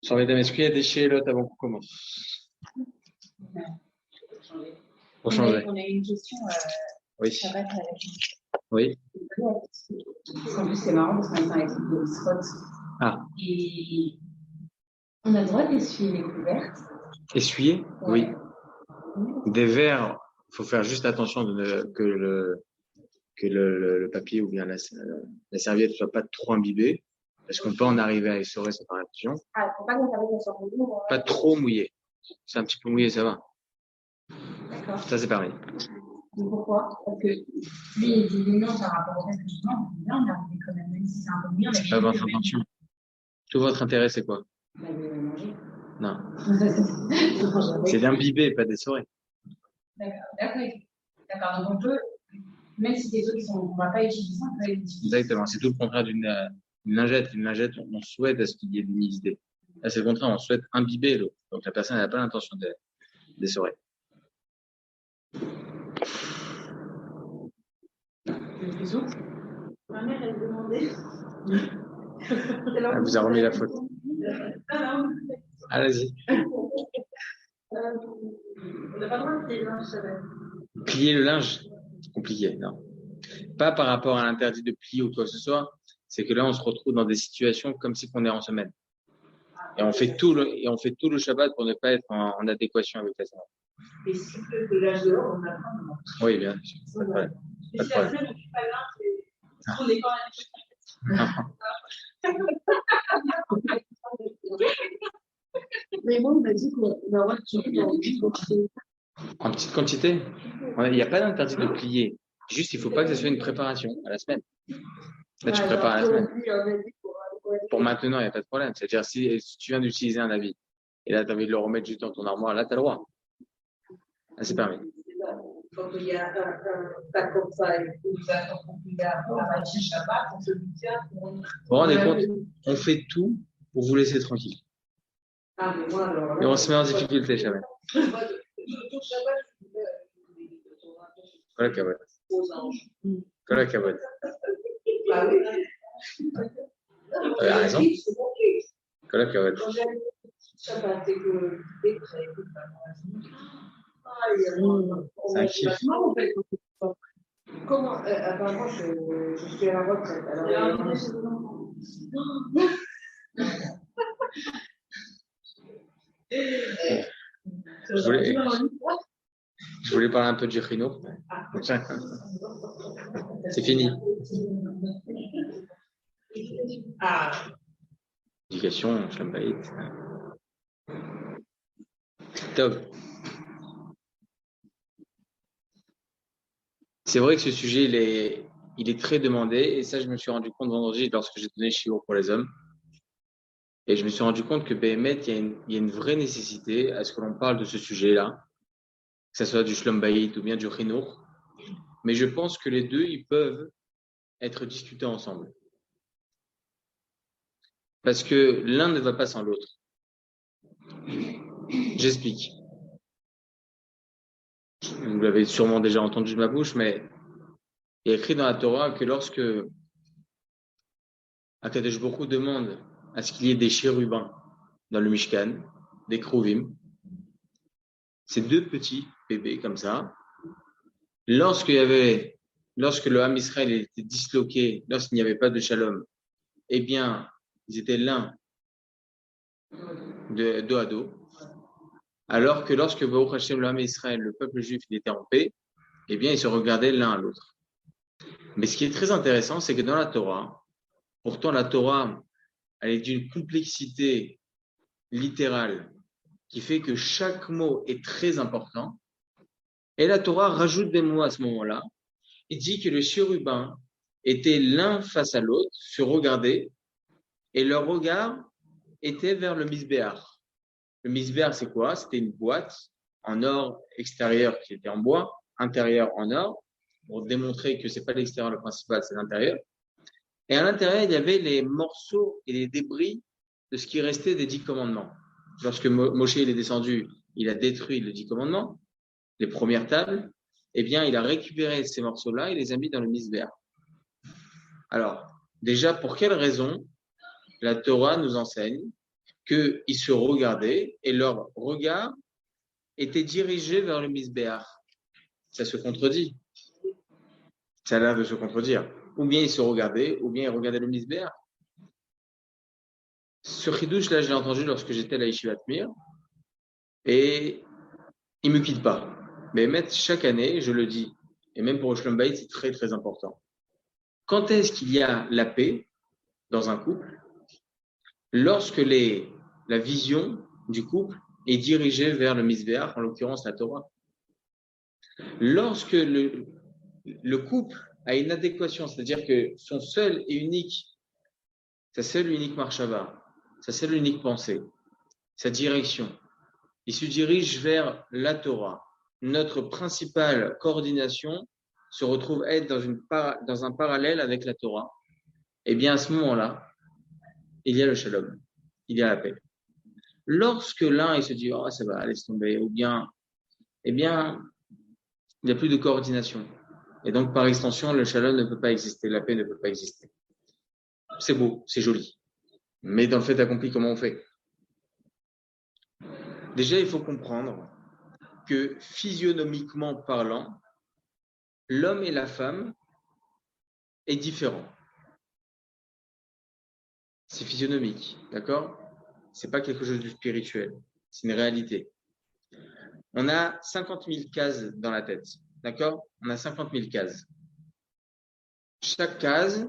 Sur mesdames, est-ce qu'il y a des chélotes avant qu'on commence? Pour changer. On a une question. Oui. Ça va être Oui. en plus, c'est marrant parce qu'on est avec le spot. Ah. Et on a le droit d'essuyer les couvertes. Essuyer? Ouais. Oui. Des verres, il faut faire juste attention que le papier ou bien la serviette ne soit pas trop imbibée, parce qu'on peut en arriver à essorer cette réaction. Ah, il ne faut pas qu'on s'arrête sur le bout. Pas trop mouillé. C'est un petit peu mouillé, ça va. D'accord. Ça, c'est pareil. Et pourquoi? Parce que lui, il dit non par rapport au fait que justement, on est arrivé quand même, même si c'est un peu mieux. C'est pas votre intention. Tout votre intérêt, c'est quoi? Bah, de manger. Non. C'est d'imbiber, pas d'essorer. D'accord. Donc on peut, même si les autres on ne va pas utiliser, on peut les utiliser. Exactement. C'est tout le contraire d'une lingette. Une lingette, on souhaite à ce qu'il y ait de l'humidité. Là, c'est le contraire. On souhaite imbiber l'eau. Donc la personne n'a pas l'intention d'essorer. Les autres? Ma mère, elle demandait. Elle vous a remis la faute. Allez-y. On n'a pas le droit de plier le linge, ça va. Plier le linge, c'est compliqué, non. Pas par rapport à l'interdit de plier ou quoi que ce soit. C'est que là, on se retrouve dans des situations comme si on est en semaine. Et on fait tout le Shabbat pour ne pas être en adéquation avec la semaine. Et si le linge dehors, on a pas. Oui, bien sûr. Pas de problème. Pas de problème. On est quand même. Mais moi, on m'a dit qu'on a le droit de plier en petite quantité. Il n'y a pas d'interdit de plier. Juste, il ne faut pas que ça soit une préparation à la semaine. Là, tu prépares à la semaine. Pour maintenant, il n'y a pas de problème. C'est-à-dire, si tu viens d'utiliser un habit, et là, tu as envie de le remettre juste dans ton armoire, là, tu as le droit. Là, c'est permis. Quand il y a un tas comme ça, et il y a un match Shabbat, on se dit tiens. Vous vous rendez compte, on fait tout pour vous laisser tranquille. Ah, mais moi, alors, et on se met en difficulté, Shabbat. Voilà, Kabot. Voilà, Kabot. Ah oui. Tu as raison. Voilà, Kabot. Shabbat, c'est que c'est un kiff. Comment apparemment, je suis à la retraite. Je voulais parler un peu de Chino. C'est fini. Éducation, Shlombaït. Top. C'est vrai que ce sujet, il est très demandé. Et ça, je me suis rendu compte vendredi lorsque j'ai donné Shiur pour les hommes. Et je me suis rendu compte que BMET, il y a une vraie nécessité à ce que l'on parle de ce sujet-là, que ce soit du Shlom Bayit ou bien du Chinour. Mais je pense que les deux, ils peuvent être discutés ensemble. Parce que l'un ne va pas sans l'autre. J'explique. Vous l'avez sûrement déjà entendu de ma bouche, mais il est écrit dans la Torah que lorsque Akadosh Baruch Hu demande à ce qu'il y ait des chérubins dans le Mishkan, des Kruvim, ces deux petits bébés comme ça, lorsque le Ham Israël était disloqué, lorsqu'il n'y avait pas de shalom, eh bien, ils étaient l'un dos à dos. Alors que lorsque Baruch Hashem, le Ham Israël, le peuple juif, il était en paix, eh bien, ils se regardaient l'un à l'autre. Mais ce qui est très intéressant, c'est que dans la Torah, pourtant la Torah, elle est d'une complexité littérale qui fait que chaque mot est très important. Et la Torah rajoute des mots à ce moment-là. Il dit que les chérubins étaient l'un face à l'autre, se regardaient, et leur regard était vers le misbéar. Le misbéar, c'est quoi? C'était une boîte en or extérieur qui était en bois, intérieur en or, pour démontrer que c'est pas l'extérieur le principal, c'est l'intérieur. Et à l'intérieur, il y avait les morceaux et les débris de ce qui restait des 10 commandements. Lorsque Moshe il est descendu, il a détruit les 10 commandements, les premières tables, eh bien, il a récupéré ces morceaux-là et les a mis dans le misbéar. Alors, déjà, pour quelle raison la Torah nous enseigne qu'ils se regardaient et leur regard était dirigé vers le Misbéach. Ça se contredit. Ça a l'air de se contredire. Ou bien ils se regardaient, ou bien ils regardaient le Misbéach. Ce chidouche, là, je l'ai entendu lorsque j'étais à la Yeshivat Mir, et il me quitte pas. Mais mettre chaque année, je le dis, et même pour Shlom Bayit, c'est très, très important. Quand est-ce qu'il y a la paix dans un couple? Lorsque la vision du couple est dirigée vers le Misbéach, en l'occurrence la Torah. Lorsque le couple a une adéquation, c'est-à-dire que son seul et unique, sa seule et unique marchava, sa seule et unique pensée, sa direction, il se dirige vers la Torah. Notre principale coordination se retrouve être dans un parallèle avec la Torah. Eh bien, à ce moment-là, il y a le shalom, il y a la paix. Lorsque l'un il se dit oh ça va, laisse tomber, ou bien, eh bien, il n'y a plus de coordination. Et donc, par extension, le shalom ne peut pas exister, la paix ne peut pas exister. C'est beau, c'est joli. Mais dans le fait accompli, comment on fait? Déjà, il faut comprendre que physionomiquement parlant, l'homme et la femme est différent. C'est physionomique, d'accord? C'est pas quelque chose de spirituel. C'est une réalité. On a 50 000 cases dans la tête, d'accord? On a 50 000 cases. Chaque case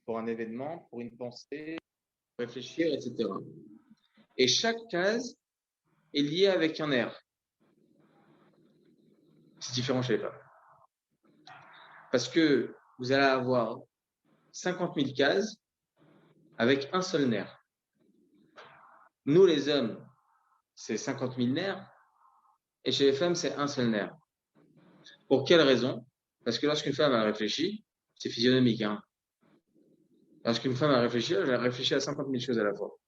pour un événement, pour une pensée, pour réfléchir, etc. Et chaque case est liée avec un nerf. C'est différent chez les femmes. Parce que vous allez avoir 50 000 cases avec un seul nerf. Nous, les hommes, c'est 50 000 nerfs, et chez les femmes, c'est un seul nerf. Pour quelle raison? Parce que lorsqu'une femme a réfléchi, c'est physionomique, hein. Lorsqu'une femme a réfléchi, elle a réfléchi à 50 000 choses à la fois.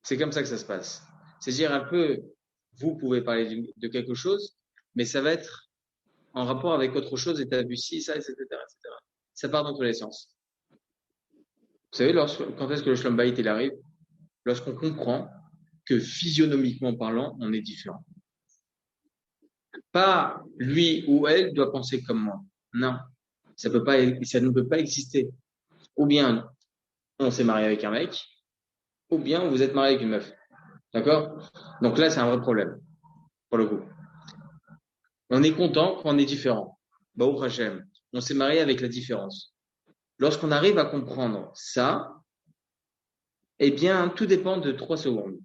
C'est comme ça que ça se passe. C'est-à-dire un peu, vous pouvez parler de quelque chose, mais ça va être en rapport avec autre chose, et tu as vu ci, ça, etc., etc. Ça part dans tous les sens. Vous savez, quand est-ce que le Shlom Bayit il arrive? Lorsqu'on comprend que physionomiquement parlant, on est différent. Pas lui ou elle doit penser comme moi. Non, ça ne peut pas exister. Ou bien on s'est marié avec un mec, ou bien vous êtes marié avec une meuf. D'accord? Donc là, c'est un vrai problème, pour le coup. On est content quand on est différent. Baruch Hashem. On s'est marié avec la différence. Lorsqu'on arrive à comprendre ça, eh bien, tout dépend de 3 secondes.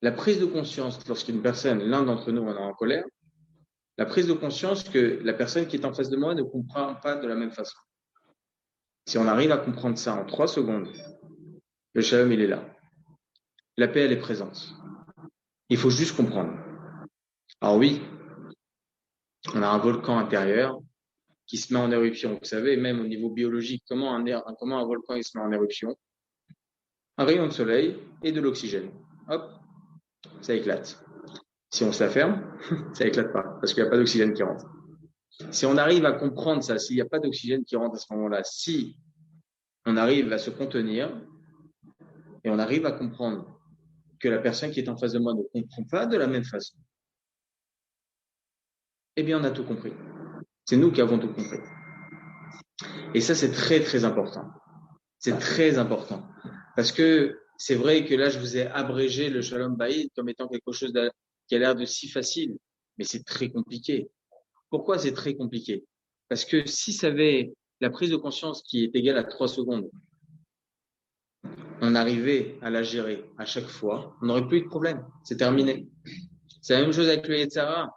La prise de conscience, lorsqu'une personne, l'un d'entre nous, on est en colère, la prise de conscience que la personne qui est en face de moi ne comprend pas de la même façon. Si on arrive à comprendre ça en 3 secondes, le shalom, il est là. La paix, elle est présente. Il faut juste comprendre. Alors oui, on a un volcan intérieur qui se met en éruption. Vous savez, même au niveau biologique, comment un volcan il se met en éruption? Un rayon de soleil et de l'oxygène. Hop, ça éclate. Si on se la ferme, ça éclate pas, parce qu'il n'y a pas d'oxygène qui rentre. Si on arrive à comprendre ça, s'il n'y a pas d'oxygène qui rentre à ce moment-là, si on arrive à se contenir et on arrive à comprendre que la personne qui est en face de moi ne comprend pas de la même façon, eh bien, on a tout compris. C'est nous qui avons tout compris. Et ça, c'est très, très important. C'est très important. Parce que c'est vrai que là, je vous ai abrégé le Shalom Bayit comme étant quelque chose qui a l'air de si facile, mais c'est très compliqué. Pourquoi c'est très compliqué? Parce que si ça avait la prise de conscience qui est égale à 3 secondes, on arrivait à la gérer à chaque fois, on n'aurait plus de problème. C'est terminé. C'est la même chose avec le Yetzara.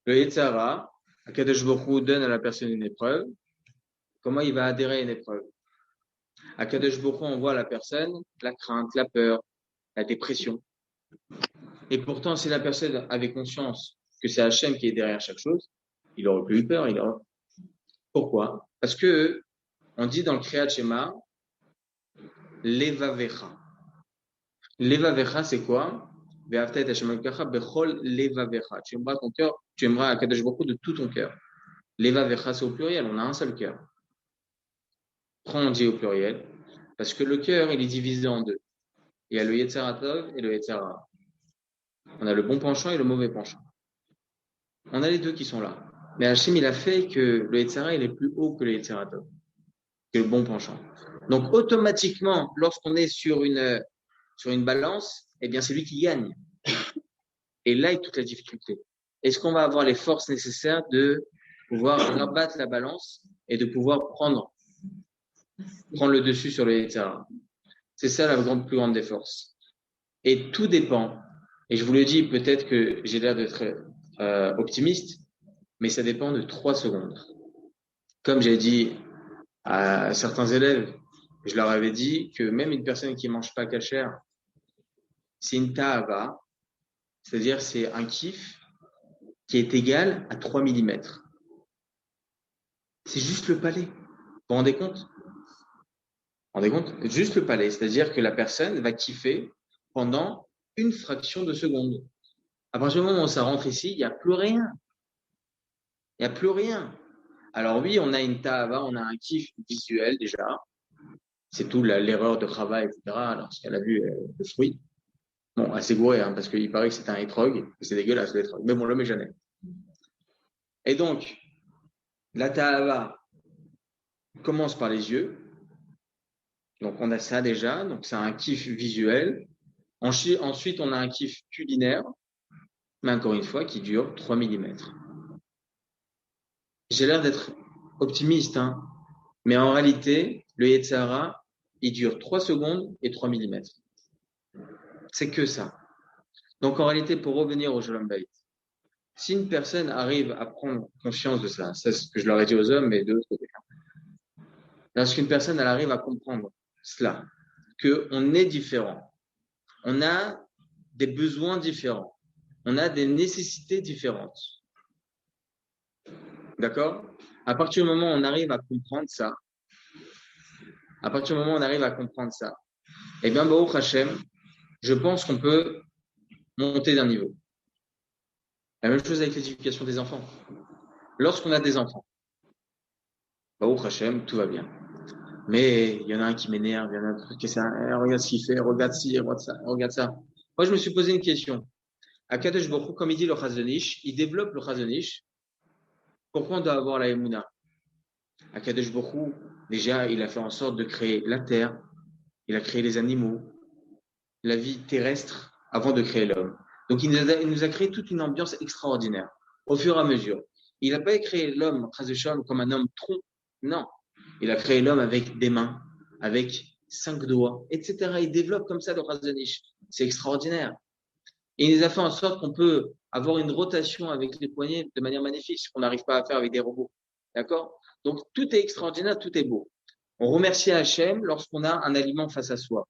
Le Yetzara, Akadosh Baruch Hu donne à la personne une épreuve. Comment il va adhérer à une épreuve? Akadosh Baruch Hu envoie à la personne la crainte, la peur, la dépression. Et pourtant, si la personne avait conscience que c'est Hachem qui est derrière chaque chose, il aurait plus eu peur. Pourquoi? Parce que on dit dans le Kriyat Shema, Levavecha. Levavecha, c'est quoi? Ve'afta et Hashem Elokecha bechol levavecha. Tu aimeras ton cœur, tu aimeras Akadosh Baruch Hu de tout ton cœur. Levavecha, c'est au pluriel, on a un seul cœur. Pourquoi on dit au pluriel? Parce que le cœur, il est divisé en deux. Il y a le Yetzer Tov et le Yetzer Hara. On a le bon penchant et le mauvais penchant. On a les deux qui sont là. Mais Hachem, il a fait que le Yetzer Hara, il est plus haut que le Yetzer Tov, que le bon penchant. Donc, automatiquement, lorsqu'on est sur une balance, eh bien, c'est lui qui gagne. Et là est toute la difficulté. Est-ce qu'on va avoir les forces nécessaires de pouvoir rabattre la balance et de pouvoir prendre le dessus sur le Yetzer Hara? C'est ça la plus grande des forces. Et tout dépend. Et je vous le dis, peut-être que j'ai l'air d'être optimiste, mais ça dépend de 3 secondes. Comme j'ai dit à certains élèves, je leur avais dit que même une personne qui ne mange pas kasher, c'est une ta'ava, c'est-à-dire c'est un kiff qui est égal à 3 mm. C'est juste le palais. Vous vous rendez compte? Vous vous rendez compte? Juste le palais. C'est-à-dire que la personne va kiffer pendant une fraction de seconde. À partir du moment où ça rentre ici, il n'y a plus rien. Il n'y a plus rien. Alors oui, on a une ta'ava, on a un kiff visuel déjà. C'est tout l'erreur de travail, etc. Lorsqu'elle a vu le fruit. Bon, assez gouré, parce qu'il paraît que c'est un étrog, et c'est dégueulasse l'étrog. Mais bon, l'homme est jamais. Et donc, la ta'ava commence par les yeux. Donc, on a ça déjà. Donc, c'est un kiff visuel. Ensuite, on a un kiff culinaire, mais encore une fois, qui dure 3 mm. J'ai l'air d'être optimiste, mais en réalité, le Yetzer Hara, il dure 3 secondes et 3 mm. C'est que ça. Donc, en réalité, pour revenir au Shalom Bayit, si une personne arrive à prendre conscience de ça, c'est ce que je leur ai dit aux hommes, mais de l'autre côté. Lorsqu'une personne elle arrive à comprendre cela, qu'on est différent, on a des besoins différents, on a des nécessités différentes. D'accord? À partir du moment où on arrive à comprendre ça, eh bien, Baruch Hashem, je pense qu'on peut monter d'un niveau. La même chose avec l'éducation des enfants. Lorsqu'on a des enfants, Baruch Hashem, tout va bien. Mais il y en a un qui m'énerve, il y en a un truc qui est ça, regarde ce qu'il fait, regarde ci, regarde ça. Moi, je me suis posé une question. Akadosh Baruch Hu, comme il dit le Chazonish, il développe le Chazonish. Pourquoi on doit avoir la Emouna? Akadosh Baruch Hu, déjà, il a fait en sorte de créer la terre, il a créé les animaux, la vie terrestre, avant de créer l'homme. Donc, il nous a créé toute une ambiance extraordinaire, au fur et à mesure. Il n'a pas créé l'homme, comme un homme tronc. Non. Il a créé l'homme avec des mains, avec 5 doigts, etc. Il développe comme ça le Chazonish. C'est extraordinaire. Et il nous a fait en sorte qu'on peut avoir une rotation avec les poignets de manière magnifique, ce qu'on n'arrive pas à faire avec des robots. D'accord? Donc, tout est extraordinaire, tout est beau. On remercie Hachem lorsqu'on a un aliment face à soi.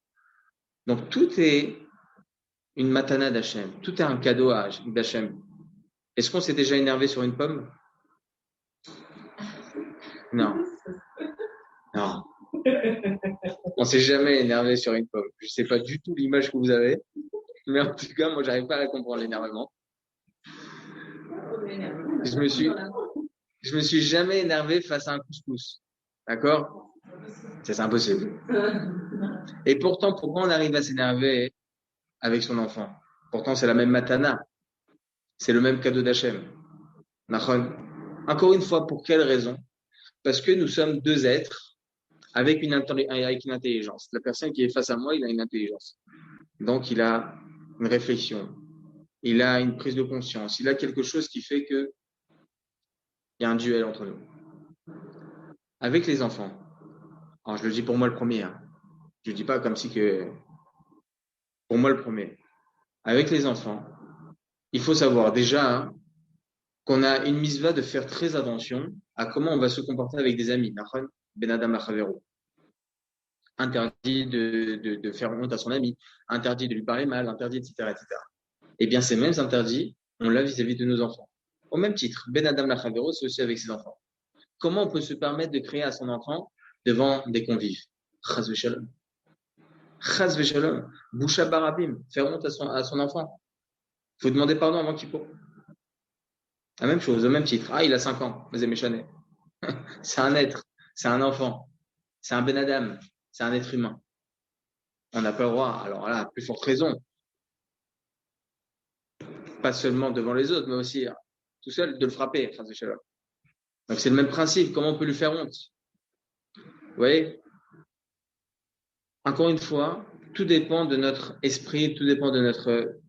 Donc, tout est une matana d'Hachem. Tout est un cadeau d'Hachem. Est-ce qu'on s'est déjà énervé sur une pomme? Non. Non. On s'est jamais énervé sur une pomme. Je sais pas du tout l'image que vous avez, mais en tout cas, moi, j'arrive pas à comprendre l'énervement. Je me suis jamais énervé face à un couscous. D'accord? C'est impossible. Et pourtant, pourquoi on arrive à s'énerver avec son enfant? Pourtant, c'est la même matana. C'est le même cadeau d'Hachem. Encore une fois, pour quelle raison? Parce que nous sommes deux êtres avec une intelligence. La personne qui est face à moi, il a une intelligence. Donc, il a une réflexion. Il a une prise de conscience. Il a quelque chose qui fait que il y a un duel entre nous. Avec les enfants. Alors, je le dis pour moi le premier. Je ne dis pas comme si que... Pour moi le premier. Avec les enfants, il faut savoir déjà qu'on a une misva de faire très attention à comment on va se comporter avec des amis. Ben Adam Lachavero. Interdit de faire honte à son ami, interdit de lui parler mal, interdit, etc., etc. Eh bien, ces mêmes interdits, on l'a vis-à-vis de nos enfants. Au même titre, Ben Adam Lachavero, c'est aussi avec ses enfants. Comment on peut se permettre de créer à son enfant devant des convives? Chaz v'shalom. Chaz v'shalom. Boucha barabim. Faire honte à son enfant. Il faut demander pardon avant Kippour. La même chose, au même titre. Ah, il a 5 ans, Mazé Méchané. C'est un être, c'est un enfant, c'est un Ben Adam, c'est un être humain. On n'a pas le droit, alors là, à plus forte raison, pas seulement devant les autres, mais aussi tout seul, de le frapper. Donc c'est le même principe, comment on peut lui faire honte? Vous voyez? Encore une fois, tout dépend de notre esprit, tout dépend de notre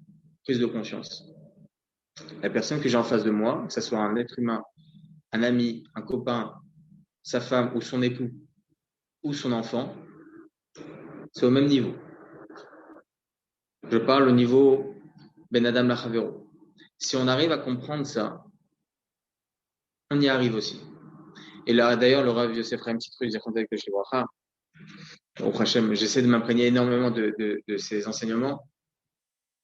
prise de conscience. La personne que j'ai en face de moi, que ce soit un être humain, un ami, un copain, sa femme ou son époux ou son enfant, c'est au même niveau. Je parle au niveau Ben Adam Lachavero. Si on arrive à comprendre ça, on y arrive aussi. Et là, d'ailleurs, le Rav Yosef Chaim Tzitzou, au Hachem, j'essaie de m'imprégner énormément de ses enseignements.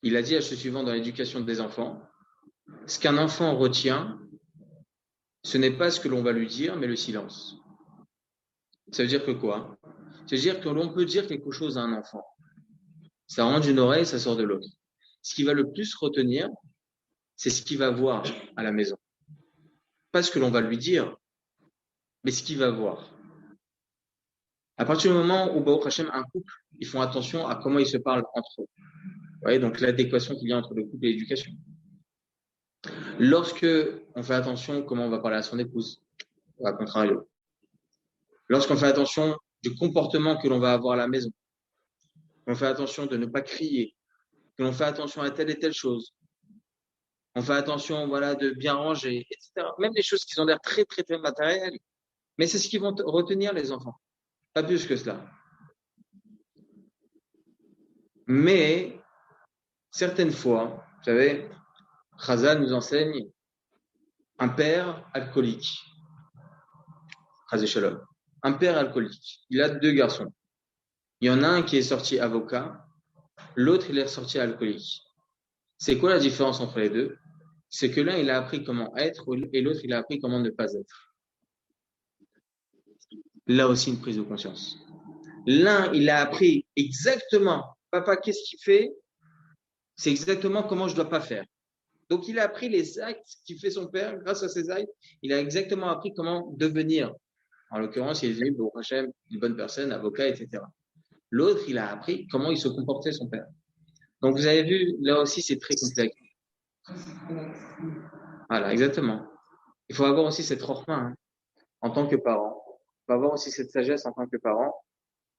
Il a dit à ce suivant dans l'éducation des enfants, ce qu'un enfant retient, ce n'est pas ce que l'on va lui dire, mais le silence. Ça veut dire que quoi? Ça veut dire que l'on peut dire quelque chose à un enfant. Ça rentre d'une oreille, ça sort de l'autre. Ce qui va le plus retenir, c'est ce qu'il va voir à la maison. Pas ce que l'on va lui dire, mais ce qu'il va voir. À partir du moment où Baruch Hashem, un couple, ils font attention à comment ils se parlent entre eux. Vous voyez, donc l'adéquation qu'il y a entre le couple et l'éducation. Lorsque on fait attention comment on va parler à son épouse, ou à contrario. Lorsqu'on fait attention du comportement que l'on va avoir à la maison, on fait attention de ne pas crier, que l'on fait attention à telle et telle chose, on fait attention, voilà, de bien ranger, etc. Même des choses qui ont l'air très, très, très matérielles. Mais c'est ce qu'ils vont retenir, les enfants. Pas plus que cela. Mais, certaines fois, vous savez, Chazal nous enseigne un père alcoolique. Chazé Shalom. Un père alcoolique. Il a 2 garçons. Il y en a un qui est sorti avocat, l'autre, il est sorti alcoolique. C'est quoi la différence entre les deux? C'est que l'un, il a appris comment être et l'autre, il a appris comment ne pas être. Là aussi, une prise de conscience. L'un, il a appris exactement, papa, qu'est-ce qu'il fait? C'est exactement comment je ne dois pas faire. Donc, il a appris les actes qu'il fait son père. Grâce à ces actes, il a exactement appris comment devenir. En l'occurrence, il est devenu, Baruch Hashem, une bonne personne, avocat, etc. L'autre, il a appris comment il se comportait son père. Donc, vous avez vu, là aussi, c'est très complexe. Voilà, exactement. Il faut avoir aussi cette rochma, hein, en tant que parent. Il faut avoir aussi cette sagesse en tant que parent.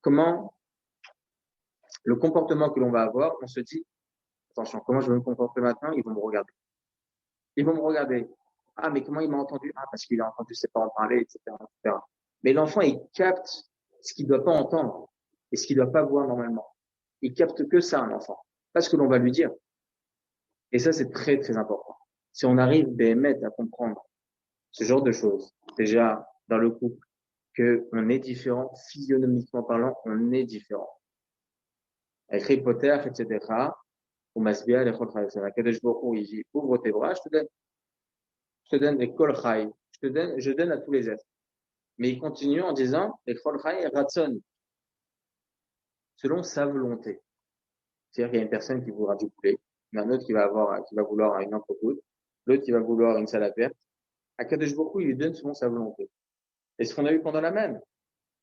Comment le comportement que l'on va avoir, on se dit, attention, comment je vais me comporter maintenant? Ils vont me regarder. Ils vont me regarder. Ah, mais comment il m'a entendu? Ah, parce qu'il a entendu ses parents parler, etc., etc. Mais l'enfant, il capte ce qu'il ne doit pas entendre et ce qu'il ne doit pas voir normalement. Il capte que ça, un enfant. Pas ce que l'on va lui dire. Et ça, c'est très, très important. Si on arrive, BMF, à comprendre ce genre de choses, déjà, dans le couple, qu'on est différent, physionomiquement parlant, on est différent. Avec Harry Potter, etc., ou Masbia, les Chol Chai, Kadesh Baruch Hu, il dit, ouvre tes bras, je te donne les Kol Chai, je donne à tous les êtres. Mais il continue en disant, les Chol Chai Ratson, selon sa volonté. C'est-à-dire qu'il y a une personne qui voudra du poulet, mais un autre qui va vouloir une entrecôte, l'autre qui va vouloir une salade verte. À Kadesh Baruch Hu, il lui donne selon sa volonté. Et ce qu'on a eu pendant la manne,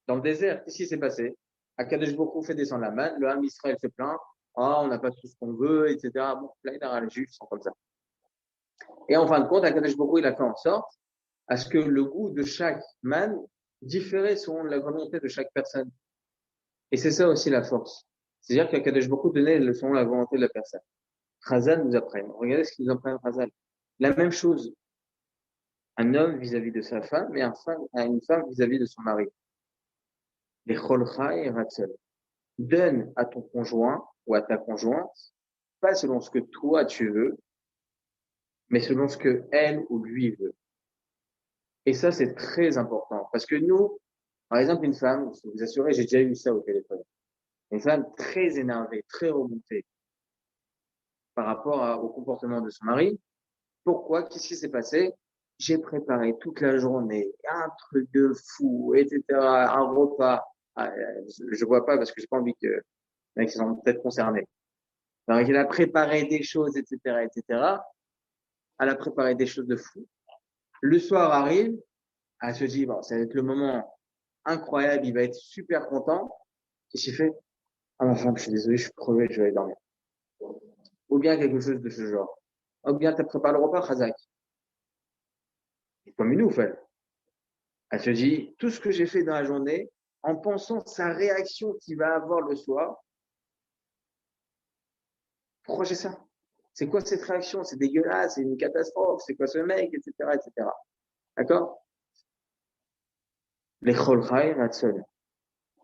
dans le désert, qu'est-ce qui s'est passé? Akadosh Baruch Hu fait descendre la manne, le Ham Israël se plaint, ah, on n'a pas tout ce qu'on veut, etc. Bon, là, les Juifs sont comme ça. Et en fin de compte, Akadosh Baruch Hu, il a fait en sorte à ce que le goût de chaque manne différait selon la volonté de chaque personne. Et c'est ça aussi la force. C'est-à-dire qu'Akadosh Baruch Hu donnait selon la volonté de la personne. Chazal nous apprend. Regardez ce qu'ils nous apprennent Chazal. La même chose. Un homme vis-à-vis de sa femme et une femme vis-à-vis de son mari. Les Cholcha et Ratzel. Donne à ton conjoint ou à ta conjointe, pas selon ce que toi tu veux, mais selon ce que elle ou lui veut. Et ça, c'est très important. Parce que nous, par exemple, une femme, je peux vous assurer, j'ai déjà eu ça au téléphone. Une femme très énervée, très remontée par rapport au comportement de son mari. Pourquoi? Qu'est-ce qui s'est passé? J'ai préparé toute la journée un truc de fou, etc., un repas. Je vois pas parce que j'ai pas envie que les mecs sont peut-être concernés. Alors qu'elle a préparé des choses, etc., etc. Elle a préparé des choses de fou. Le soir arrive, elle se dit, bon, ça va être le moment incroyable, il va être super content. Qu'est-ce qu'il fait? Ah, ma femme, je suis désolé, je suis crevé, je vais aller dormir. Ou bien quelque chose de ce genre. Ou bien tu as préparé le repas, Khazak. C'est comme une ouf, elle. Elle se dit, tout ce que j'ai fait dans la journée, en pensant sa réaction qu'il va avoir le soir, pourquoi j'ai ça? C'est quoi cette réaction? C'est dégueulasse, c'est une catastrophe, c'est quoi ce mec, etc., etc. D'accord? Les cholchaï ratzon.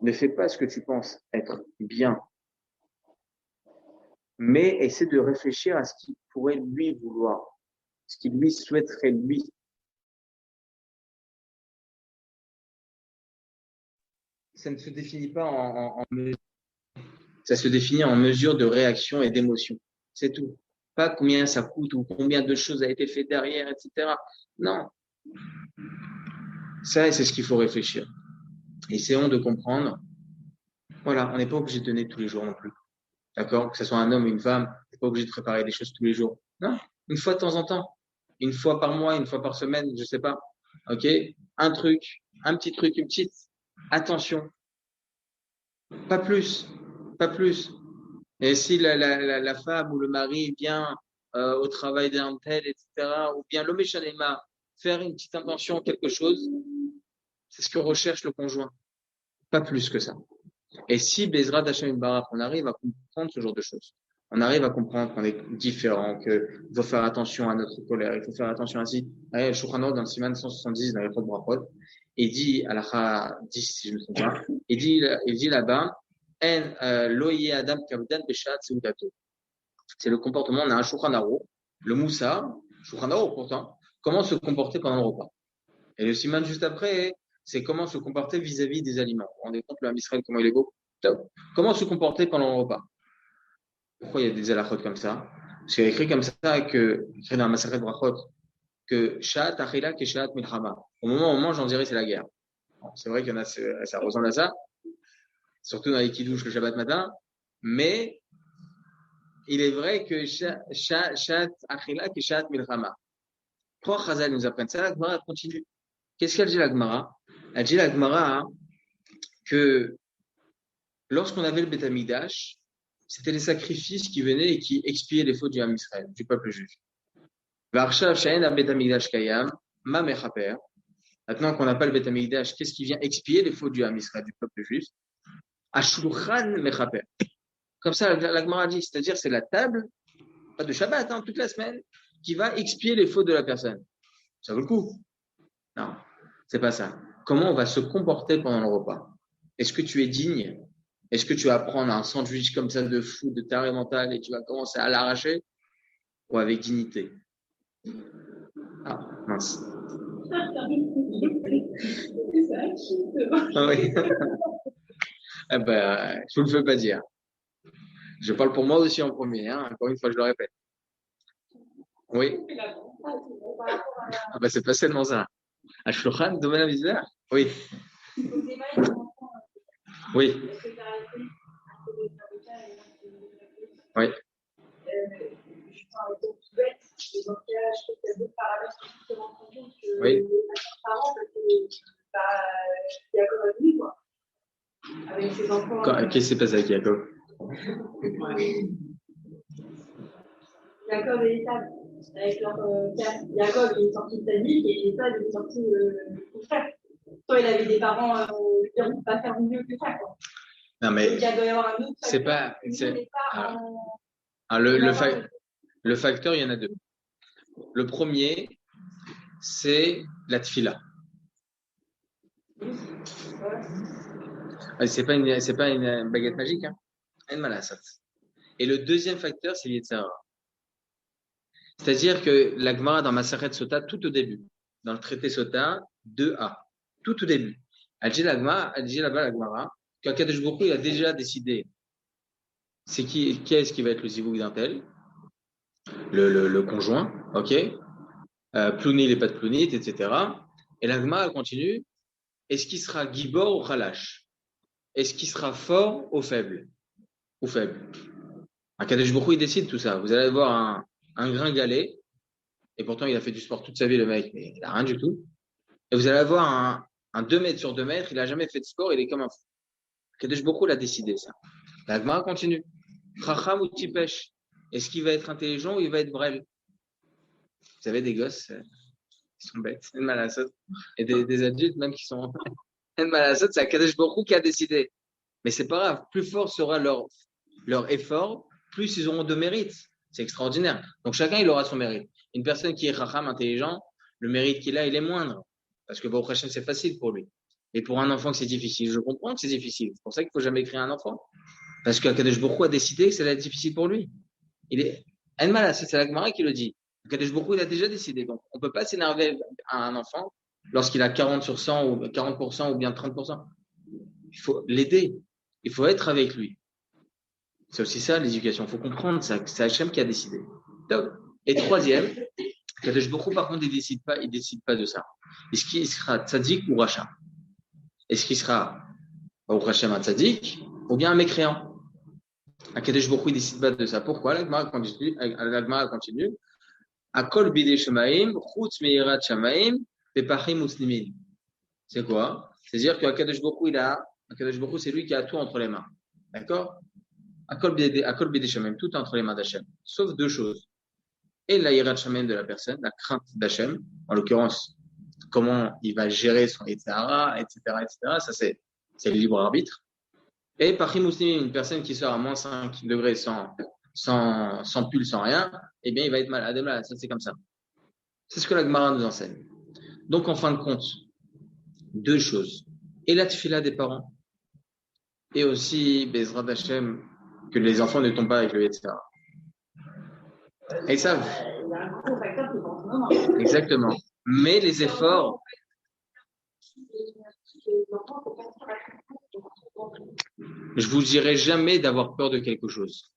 Ne fais pas ce que tu penses être bien, mais essaie de réfléchir à ce qu'il pourrait lui vouloir, ce qu'il lui souhaiterait lui. Ça ne se définit pas en mesure. Ça se définit en mesure de réaction et d'émotion. C'est tout. Pas combien ça coûte ou combien de choses a été fait derrière, etc. Non. Ça, c'est ce qu'il faut réfléchir. Essayons de comprendre. Voilà, on n'est pas obligé de donner tous les jours non plus. D'accord? Que ce soit un homme ou une femme, on n'est pas obligé de préparer des choses tous les jours. Non. Une fois de temps en temps. Une fois par mois, une fois par semaine, je sais pas. OK? Un truc, un petit truc, une petite attention. Pas plus. Pas plus. Et si la femme ou le mari vient au travail d'un tel, etc., ou bien l'homme échanema, faire une petite intention, quelque chose, c'est ce que recherche le conjoint. Pas plus que ça. Et si Bezrat Hashem Barak, on arrive à comprendre ce genre de choses, on arrive à comprendre qu'on est différent, qu'il faut faire attention à notre colère, il faut faire attention ainsi. Le Shulchan Aruch dans le Siman 170, dans les Chod Brachot, il dit, à la 10, si je ne me trompe pas, il dit là-bas, En loye adam kavdan beshat seudato. C'est le comportement, on a un Shulchan Aruch, le Moussa, Shulchan Aruch pourtant, comment se comporter pendant le repas. Et le Siman juste après, c'est comment se comporter vis-à-vis des aliments. Vous vous rendez compte, le Israël, comment il est beau? Top. Comment se comporter pendant le repas? Pourquoi il y a des halachot comme ça? Parce qu'il y a écrit comme ça écrit dans la Masachet Brachot, que Shat Achila et Shat Milchama. Au moment où on mange, on dirait que c'est la guerre. Bon, c'est vrai qu'il y en a, ça ressemble à ça, surtout dans les kiddush le Shabbat matin, mais il est vrai que Shat Achila et Shat Milchama. Trois Chazal nous apprennent ça, la Gemara continue. Qu'est-ce qu'elle dit la Gemara? Elle dit la Gemara que lorsqu'on avait le Beth Amikdash, c'était les sacrifices qui venaient et qui expiaient les fautes du Ham Israël, du peuple juif. Maintenant qu'on n'a pas le Beth Amikdash, qu'est-ce qui vient expier les fautes du Ham Israël, du peuple juif? Ashulchan Mechaper. Comme ça, la Gemara dit, c'est-à-dire c'est la table, pas de Shabbat, toute la semaine, qui va expier les fautes de la personne. Ça vaut le coup? Non, c'est pas ça. Comment on va se comporter pendant le repas? Est-ce que tu es digne? Est-ce que tu vas prendre un sandwich comme ça de fou, de taré mental, et tu vas commencer à l'arracher? Ou avec dignité? Ah, mince. Ah oui. Eh ben, je ne le fais pas dire. Je parle pour moi aussi en premier, encore une fois, je le répète. Oui. Ah ben, c'est pas seulement ça. Ashlohan, domaine bizarre? Oui. Oui. Oui. Oui. Qu'est-ce qui s'est passé avec Jacob? Jacob et Esav, avec leur père. Jacob il est sorti de sa vie et Esav il est sorti de frère. Toi, il avait des parents qui ne pas faire mieux que ça. Quoi. Non, mais il doit y avoir un autre c'est pas. Le facteur, il y en a deux. Le premier, c'est la tfila. C'est pas une baguette magique, Et le deuxième facteur, c'est l'Yetzirah. C'est-à-dire que la Gemara dans Masachet Sota, tout au début, dans le traité Sota, 2a, tout au début, elle dit là-bas la Gemara, qu'Akadosh Baruch Hu, il a déjà décidé c'est qui est-ce qui va être le zivouk d'un tel, le conjoint, ok, Plounil et pas de Plounit, etc. Et la Gemara continue, est-ce qu'il sera Gibor ou Khalash? Est-ce qu'il sera fort ou faible? Akadosh Baruch Hu, il décide tout ça. Vous allez voir un gringalet, et pourtant il a fait du sport toute sa vie, le mec, mais il n'a rien du tout. Et vous allez avoir un 2 mètres sur 2 mètres, il n'a jamais fait de sport, il est comme un fou. Akadosh Baruch Hu l'a décidé, ça. La Gemara continue. Chacham ou Tipesh. Est-ce qu'il va être intelligent ou il va être brel? Vous avez des gosses, ils sont bêtes, c'est mal à ça. Et des adultes même qui sont mal à ça, c'est Akadosh Baruch Hu qui a décidé. Mais c'est pas grave, plus fort sera leur effort, plus ils auront de mérite. C'est extraordinaire. Donc chacun, il aura son mérite. Une personne qui est chacham, intelligent, le mérite qu'il a, il est moindre. Parce que Baruch Hashem, c'est facile pour lui. Et pour un enfant que c'est difficile, je comprends que c'est difficile. C'est pour ça qu'il faut jamais créer un enfant. Parce qu'Akadosh Baruch Hu a décidé que ça allait être difficile pour lui. Il est c'est la Gemara qui le dit. Akadosh Baruch Hu, il a déjà décidé. Donc on peut pas s'énerver à un enfant lorsqu'il a 40 sur 100 ou 40% ou bien 30%. Il faut l'aider. Il faut être avec lui. C'est aussi ça l'éducation. Il faut comprendre ça. C'est Hachem qui a décidé. Top. Et troisième, Kadosh Baruch Hu, par contre, il décide pas de ça. Est-ce qu'il sera tzaddik ou rachat? Est-ce qu'il sera Baruch Hashem un tzaddik ou bien un mécréant? Kadosh Baruch Hu, il décide pas de ça. Pourquoi? La Gemara continue. Akol bidei shemaim, chutz meirat shemaim, pepachim muslimin. C'est quoi? C'est-à-dire que Kadosh Baruch Hu, c'est lui qui a tout entre les mains. D'accord? Akol bidei shemaim, tout entre les mains d'Hachem. Sauf deux choses. Et la hirat shamayim de la personne, la crainte d'Hachem, en l'occurrence, comment il va gérer son etc., ça c'est le libre arbitre. Et pachim muslim, une personne qui sort à moins 5 degrés sans pull, sans rien, eh bien il va être malade. Ça c'est comme ça. C'est ce que la Gemara nous enseigne. Donc en fin de compte, deux choses. Et la tefila des parents, et aussi Bezrat Hachem, que les enfants ne tombent pas avec le etc. Et ça, exactement. Mais les efforts, je vous dirai jamais d'avoir peur de quelque chose.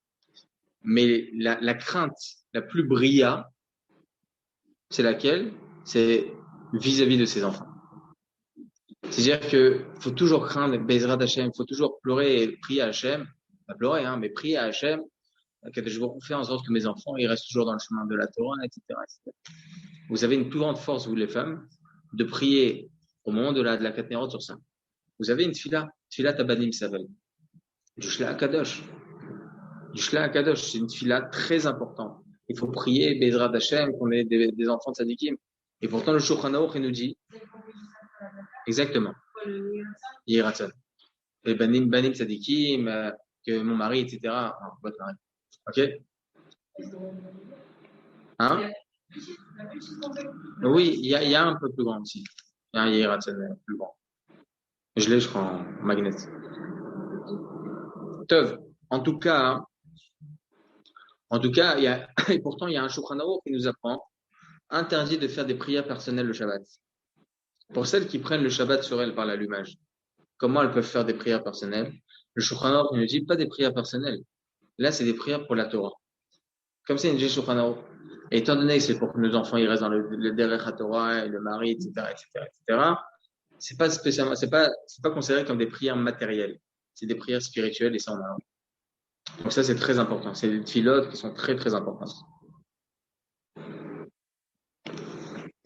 Mais la crainte la plus brillante, c'est laquelle? C'est vis-à-vis de ses enfants. C'est-à-dire que faut toujours craindre Bezrat Hachem, faut toujours pleurer et prier à Hachem. Pas pleurer, mais prier à Hachem. Je vais faire en sorte que mes enfants ils restent toujours dans le chemin de la Torah, etc. Vous avez une plus grande force, vous les femmes, de prier au moment de la Katnerot sur ça. Vous avez une tfila tabanim s'appelle. Du Shla Akadosh. C'est une tfila très importante. Il faut prier Bezrat Hachem, qu'on ait des enfants de tzadikim. Et pourtant, le Shulchan Aruch, il nous dit, exactement, Yiratzon. Les banim tzadikim, que mon mari, etc. Non, votre mari. Ok? Hein? Oui, il y a un peu plus grand aussi. Il y a un Yiratzon plus grand. Je l'ai, je crois, en magnet. Tov. En tout cas, et pourtant, il y a un Shulchan Aruch qui nous apprend interdit de faire des prières personnelles le Shabbat. Pour celles qui prennent le Shabbat sur elles par l'allumage, comment elles peuvent faire des prières personnelles? Le Shulchan Aruch nous dit pas des prières personnelles. Là, c'est des prières pour la Torah. Comme c'est une Shulchan Aruch. Et étant donné que c'est pour que nos enfants ils restent dans le Derech HaTorah et le mari, etc., c'est pas spécialement, c'est pas considéré comme des prières matérielles. C'est des prières spirituelles et ça on a. Donc ça c'est très important. C'est des tfilotes qui sont très très importantes.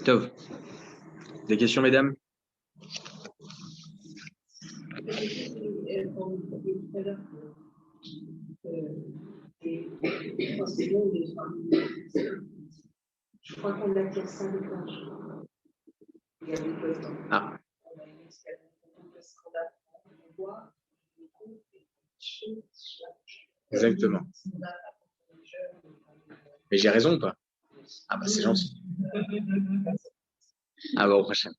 Tov. Des questions, mesdames? Je crois qu'on a fait ça de plage. Ah. Exactement. Mais j'ai raison ou pas? Ah bah c'est gentil. Ah bah au prochain.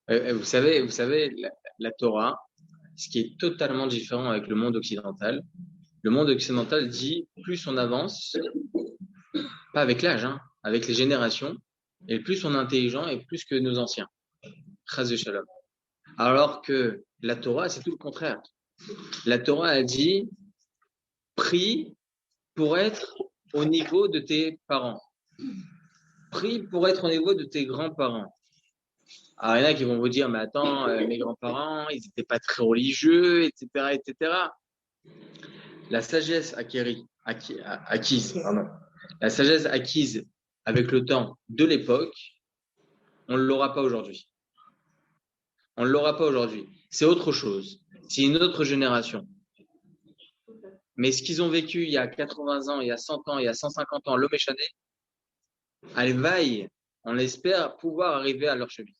Vous savez, la Torah, ce qui est totalement différent avec le monde occidental. Le monde occidental dit plus on avance, pas avec l'âge, avec les générations, et plus on est intelligent et plus que nos anciens. Chas de shalom. Alors que la Torah, c'est tout le contraire. La Torah a dit prie pour être au niveau de tes parents. Prie pour être au niveau de tes grands-parents. Alors, il y en a qui vont vous dire, mais attends, mes grands-parents, ils n'étaient pas très religieux, etc., etc. La sagesse acquise, pardon. La sagesse acquise avec le temps de l'époque, on ne l'aura pas aujourd'hui. On ne l'aura pas aujourd'hui. C'est autre chose. C'est une autre génération. Mais ce qu'ils ont vécu il y a 80 ans, il y a 100 ans, il y a 150 ans, l'homme échané, allez, vaille, on espère pouvoir arriver à leur cheville.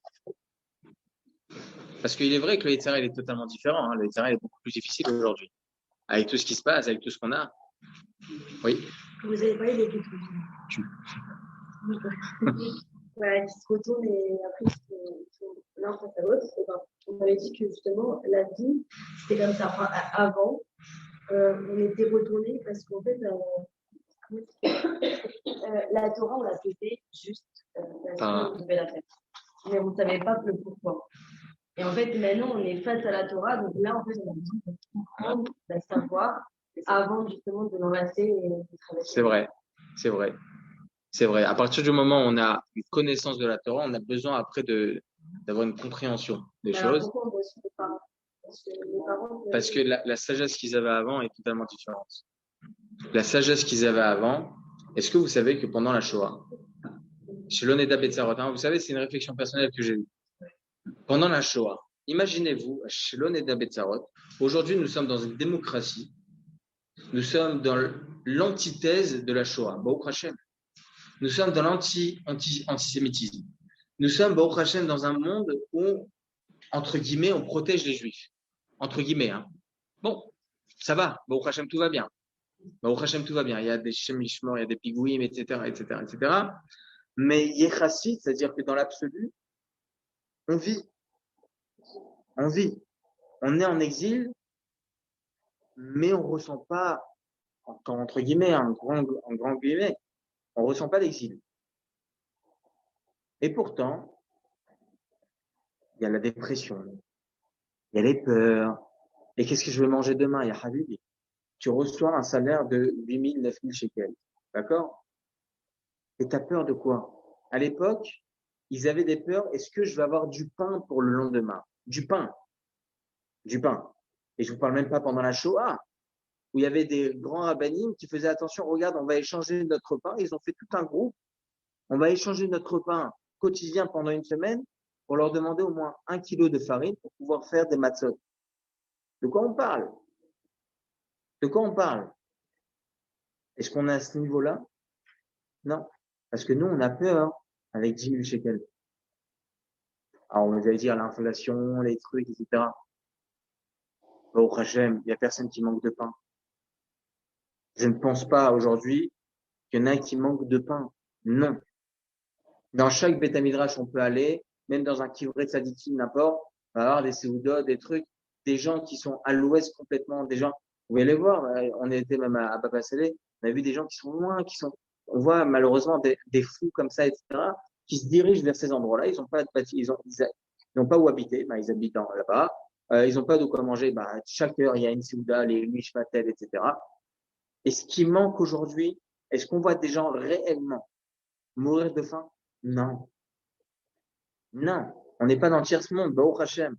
Parce qu'il est vrai que le Yetzirah, il est totalement différent. Hein. Le Yetzirah est beaucoup plus difficile aujourd'hui. Avec tout ce qui se passe, avec tout ce qu'on a. Oui. Vous avez parlé des guides. Voilà, qui se retournent et après ils sont l'un face à l'autre. On m'avait dit que justement, la vie, c'était comme ça. Enfin, avant, on était retournés parce qu'en fait, la Torah, on l'a faisait juste parce qu'on devait la faire. Mais on ne savait pas le pourquoi. Et en fait, maintenant, on est face à la Torah. Donc là, en fait, on a besoin de comprendre, de savoir, avant justement de l'enlacer et de travailler. C'est vrai, c'est vrai. C'est vrai. À partir du moment où on a une connaissance de la Torah, on a besoin après d'avoir une compréhension des choses. Pourquoi on doit suivre les parents? Parce que la sagesse qu'ils avaient avant est totalement différente. La sagesse qu'ils avaient avant, est-ce que vous savez que pendant la Shoah, chez l'Oneda Betzarot, vous savez, c'est une réflexion personnelle que j'ai eue. Pendant la Shoah, imaginez-vous, chez l'Oneda Betzarot, aujourd'hui nous sommes dans une démocratie, nous sommes dans l'antithèse de la Shoah. Baruch Hashem. Nous sommes dans l'antisémitisme. Nous sommes, Baruch Hashem, dans un monde où, entre guillemets, on protège les Juifs. Entre guillemets. Hein. Bon, ça va. Baruch Hashem, tout va bien. Baruch Hashem, tout va bien. Il y a des Shemishmor, il y a des pigouïm, etc., etc., etc. Mais Yechassit, c'est-à-dire que dans l'absolu, on vit. On vit. On est en exil, mais on ne ressent pas, entre guillemets, en grand guillemets, on ne ressent pas l'exil. Et pourtant, il y a la dépression, il y a les peurs. Et qu'est-ce que je vais manger demain? Il y a Habibi. Tu reçois un salaire de 8 000, 9 000 shekels. D'accord? Et tu as peur de quoi? À l'époque, ils avaient des peurs. Est-ce que je vais avoir du pain pour le lendemain? Du pain. Du pain. Et je vous parle même pas pendant la Shoah, où il y avait des grands rabbinim qui faisaient attention. Regarde, on va échanger notre pain. Ils ont fait tout un groupe. On va échanger notre pain quotidien pendant une semaine pour leur demander au moins 1 kilo de farine pour pouvoir faire des matzot. De quoi on parle? De quoi on parle? Est-ce qu'on est à ce niveau-là? Non. Parce que nous, on a peur avec 10 000 shekels. Alors, on va dire l'inflation, les trucs, etc. Au Hachem, il n'y a personne qui manque de pain. Je ne pense pas aujourd'hui qu'il y en a qui manque de pain. Non. Dans chaque Beth Midrash, on peut aller, même dans un Kivrei Tzadikim, n'importe, on va avoir des Seudot, des trucs, des gens qui sont à l'ouest complètement, des gens, vous pouvez les voir, on était même à Baba Salé, on a vu des gens qui sont loin, on voit malheureusement des fous comme ça, etc., qui se dirigent vers ces endroits-là, ils n'ont pas ils n'ont pas où habiter, ils habitent là-bas, ils n'ont pas de quoi manger, chaque heure, il y a une Seuda, les Mishmatel, etc. Et ce qui manque aujourd'hui, est-ce qu'on voit des gens réellement mourir de faim? Non. Non. On n'est pas dans le tiers-monde, Baruch Hashem.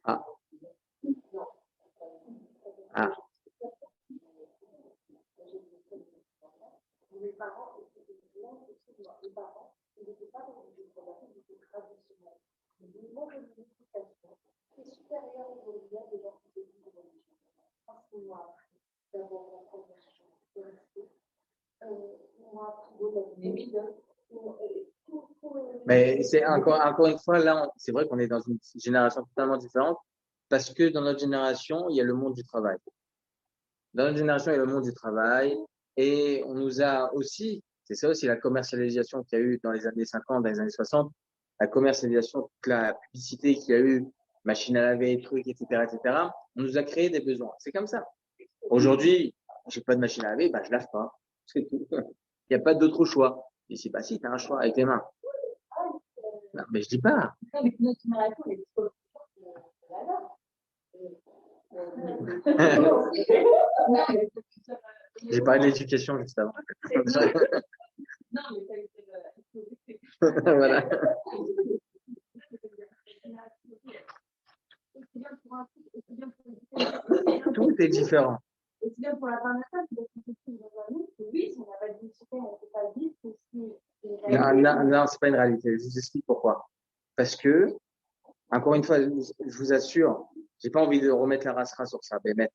Ah. Ah. Mais c'est encore une fois, là, c'est vrai qu'on est dans une génération totalement différente parce que dans notre génération, il y a le monde du travail. Dans notre génération, il y a le monde du travail et on nous a aussi, c'est ça aussi la commercialisation qu'il y a eu dans les années 50, dans les années 60, la commercialisation, toute la publicité qu'il y a eu, machine à laver, trucs, etc., etc., on nous a créé des besoins. C'est comme ça. Aujourd'hui, j'ai pas de machine à laver, je lave pas. C'est tout. Il n'y a pas d'autre choix. Et si, si, tu as un choix avec les mains. Non, mais je dis pas. J'ai parlé de l'éducation juste avant. Non, mais ça a été Voilà. aussi bien pour un truc, aussi bien pour une Tout est différent. aussi bien pour la parnassus, parce que c'est tout dans un autre, oui, si on n'a pas de discipline, on ne peut pas dire que Non, c'est pas une réalité. Je vous explique pourquoi. Parce que, encore une fois, je vous assure, j'ai pas envie de remettre la rasera sur ça, mais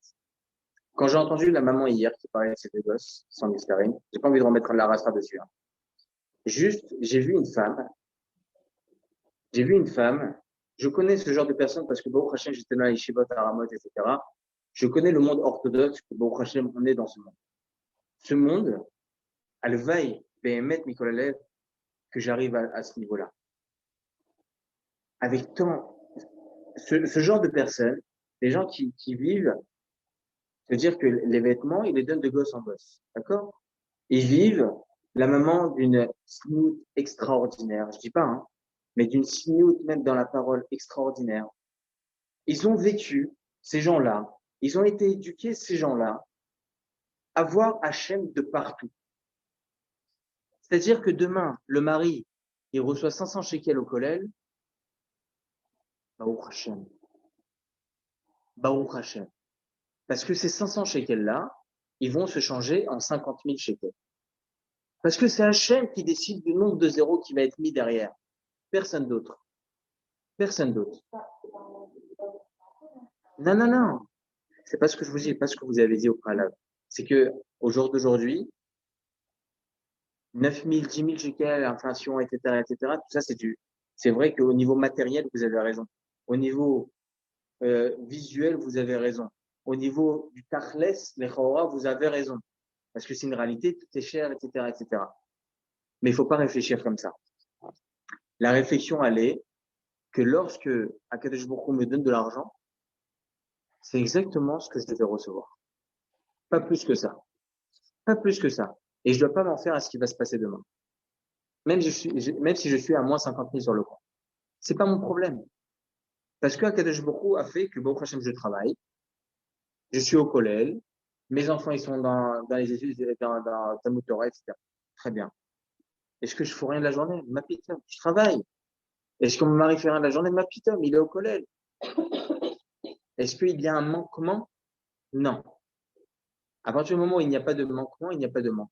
quand j'ai entendu la maman hier qui parlait de ses deux gosses, sans mystérine, j'ai pas envie de remettre la rasera dessus. Hein. Juste, j'ai vu une femme, je connais ce genre de personnes parce que Baruch Hashem, j'étais dans les Yeshivot, à Ramot, etc. Je connais le monde orthodoxe, que Baruch Hashem, on est dans ce monde. Ce monde, elle veille, Behemet, Nicolas, que j'arrive à ce niveau-là. Avec ce genre de personnes, les gens qui vivent, c'est-à-dire que les vêtements, ils les donnent de gosse en gosse. D'accord? Ils vivent la maman d'une sniout extraordinaire. Je dis pas, hein, mais d'une sniout même dans la parole extraordinaire. Ils ont vécu, ces gens-là, ils ont été éduqués, ces gens-là, à voir Hachem de partout. C'est-à-dire que demain, le mari, il reçoit 500 shekels au kollel, Baruch Hashem. Baruch Hashem. Parce que ces 500 shekels-là, ils vont se changer en 50 000 shekels. Parce que c'est Hachem qui décide du nombre de zéros qui va être mis derrière. Personne d'autre. Personne d'autre. Non, non, non. C'est pas ce que je vous dis, pas ce que vous avez dit au préalable. C'est que, au jour d'aujourd'hui, 9 000, 10 000 shekels, inflation, etc., etc., tout ça, c'est vrai qu'au niveau matériel, vous avez raison. Au niveau, visuel, vous avez raison. Au niveau du tachles, les chora, vous avez raison. Parce que c'est une réalité, tout est cher, etc., etc. Mais il faut pas réfléchir comme ça. La réflexion, elle est que lorsque Akadosh Baruch Hu me donne de l'argent, c'est exactement ce que je devais recevoir. Pas plus que ça. Pas plus que ça. Et je dois pas m'en faire à ce qui va se passer demain. Même si je suis à moins 50 000 sur le compte. C'est pas mon problème. Parce que Akadosh Baruch Hu a fait que Baruch Hashem, je travaille. Je suis au collège. Mes enfants, ils sont dans les études, dans Talmud Torah, etc. Très bien. Est-ce que je fais rien de la journée? Ma pitié, je travaille. Est-ce que mon mari fait rien de la journée? Ma pitié, il est au collège. Est-ce qu'il y a un manquement? Non. À partir du moment où il n'y a pas de manquement, il n'y a pas de manque.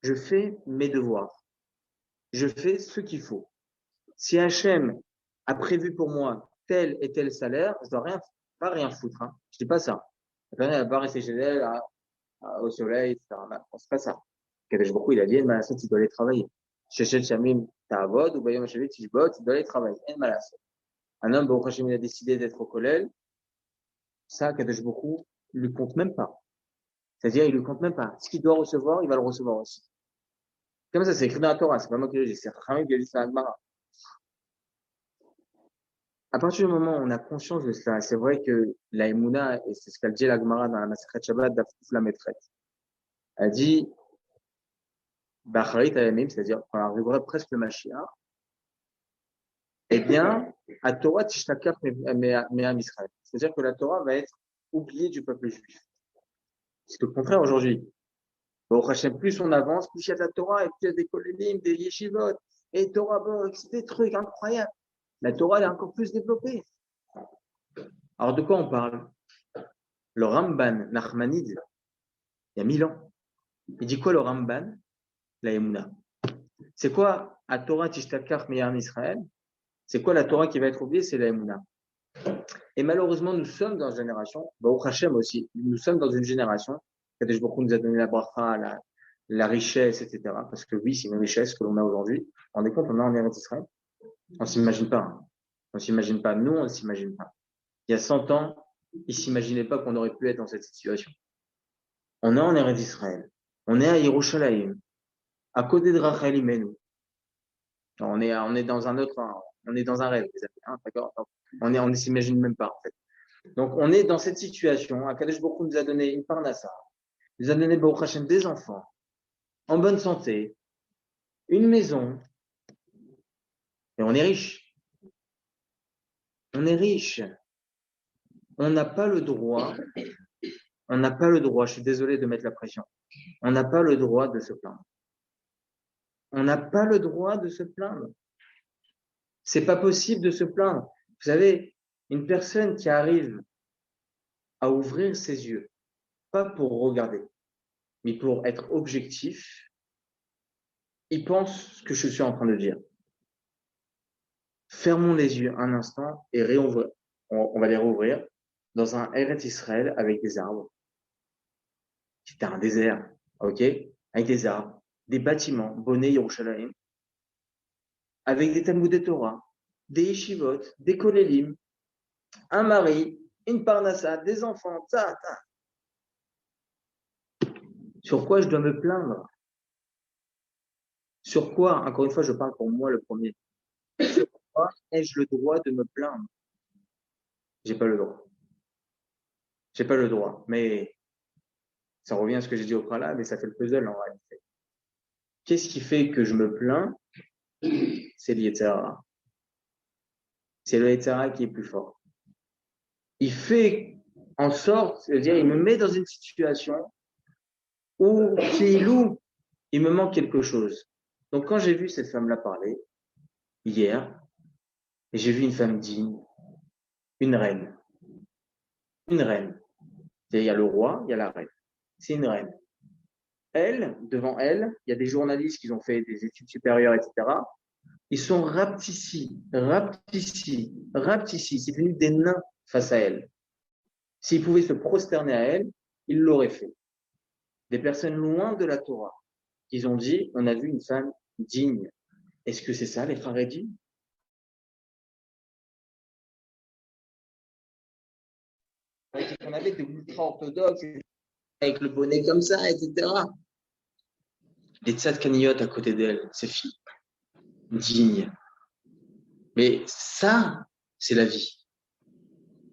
Je fais mes devoirs. Je fais ce qu'il faut. Si Hachem a prévu pour moi tel et tel salaire, je dois pas rien foutre. Hein. Je dis pas ça. La personne, elle va pas rester chez elle au soleil, etc. Non, c'est pas ça. Kadesh Baruch Hu, il a dit, Malasot, tu dois aller travailler. Shechet Shamim Ta'avod, ou Bayom Shavit Tishbot, tu dois aller travailler. En Malasot. Un homme, Baruch Hashem, il a décidé d'être au collège. Ça, Kadesh Baruch Hu, il lui compte même pas. C'est-à-dire, il lui compte même pas. Ce qu'il doit recevoir, il va le recevoir aussi. Comme ça, c'est écrit dans la Torah. C'est pas moi qui le dis, c'est Chachamim qui le dit, c'est Agmara. À partir du moment où on a conscience de cela, c'est vrai que la Emouna, et c'est ce qu'a dit l'Agmara dans la Masechet Shabbat d'Aftouf la maîtresse, elle dit, Bacharit Ayamim, c'est-à-dire quand arriverait presque le Mashiach, eh bien, à Torah Tishnakaf Me'am Israël. C'est-à-dire que la Torah va être oubliée du peuple juif. C'est le contraire aujourd'hui. Au Hachem, plus on avance, plus il y a de la Torah, et plus il y a des kolénim, des yeshivot, et Torah box, des trucs incroyables. La Torah, elle est encore plus développée. Alors, de quoi on parle? Le Ramban, Nachmanide, il y a 1000 ans. Il dit quoi le Ramban? La Emouna. C'est quoi à Torah Tishtakach Meyam Israël? C'est quoi la Torah qui va être oubliée? C'est la Emouna. Et malheureusement, nous sommes dans une génération, au Hachem aussi, nous sommes dans une génération, Kadesh Baruch Hu nous a donné la bracha, la richesse, etc. Parce que oui, c'est une richesse que l'on a aujourd'hui. Vous vous rendez compte, on est en Eretz Israël? On s'imagine pas. Hein. On s'imagine pas. Nous, on s'imagine pas. Il y a 100 ans, ils s'imaginaient pas qu'on aurait pu être dans cette situation. On est en Eretz Israël. On est à Yerushalayim. À côté de Rachel Imenu. On est dans un autre, on est dans un rêve, les amis. Hein, d'accord? On ne s'imagine même pas, en fait. Donc, on est dans cette situation. Akadosh Baruch Hu nous a donné une parnassa. Nous a donné Baruch Hashem des enfants. En bonne santé. Une maison. Et on est riche. On est riche. On n'a pas le droit on n'a pas le droit, je suis désolé de mettre la pression, on n'a pas le droit de se plaindre. On n'a pas le droit de se plaindre. C'est pas possible de se plaindre. Vous savez, une personne qui arrive à ouvrir ses yeux, pas pour regarder, mais pour être objectif, il pense ce que je suis en train de dire. Fermons les yeux un instant et on va les rouvrir dans un Eretz Israël avec des arbres. C'était un désert, ok? Avec des arbres, des bâtiments, Bonnet Yerushalayim, avec des Talmudei Torah, des yeshivot, des kolélim, un mari, une parnassa, des enfants, ça. Sur quoi je dois me plaindre? Sur quoi, encore une fois, je parle pour moi le premier. Sur quoi ai-je le droit de me plaindre? J'ai pas le droit. J'ai pas le droit. Mais ça revient à ce que j'ai dit au préalable, mais ça fait le puzzle en réalité. Qu'est-ce qui fait que je me plains? C'est le Yetzer Hara. C'est le Yetzer Hara qui est plus fort. Il fait en sorte, c'est-à-dire, il me met dans une situation où, il me manque quelque chose. Donc, quand j'ai vu cette femme-là parler, hier, j'ai vu une femme digne, une reine. Une reine. Il y a le roi, il y a la reine. C'est une reine. Elle, devant elle, il y a des journalistes qui ont fait des études supérieures, etc. Ils sont rapetissés. C'est devenu des nains face à elle. S'ils pouvaient se prosterner à elle, ils l'auraient fait. Des personnes loin de la Torah, ils ont dit, on a vu une femme digne. Est-ce que c'est ça, les Haredim? On avait des ultra-orthodoxes, avec le bonnet comme ça, etc. Des tzadkaniyot à côté d'elle, ces filles, dignes. Mais ça, c'est la vie.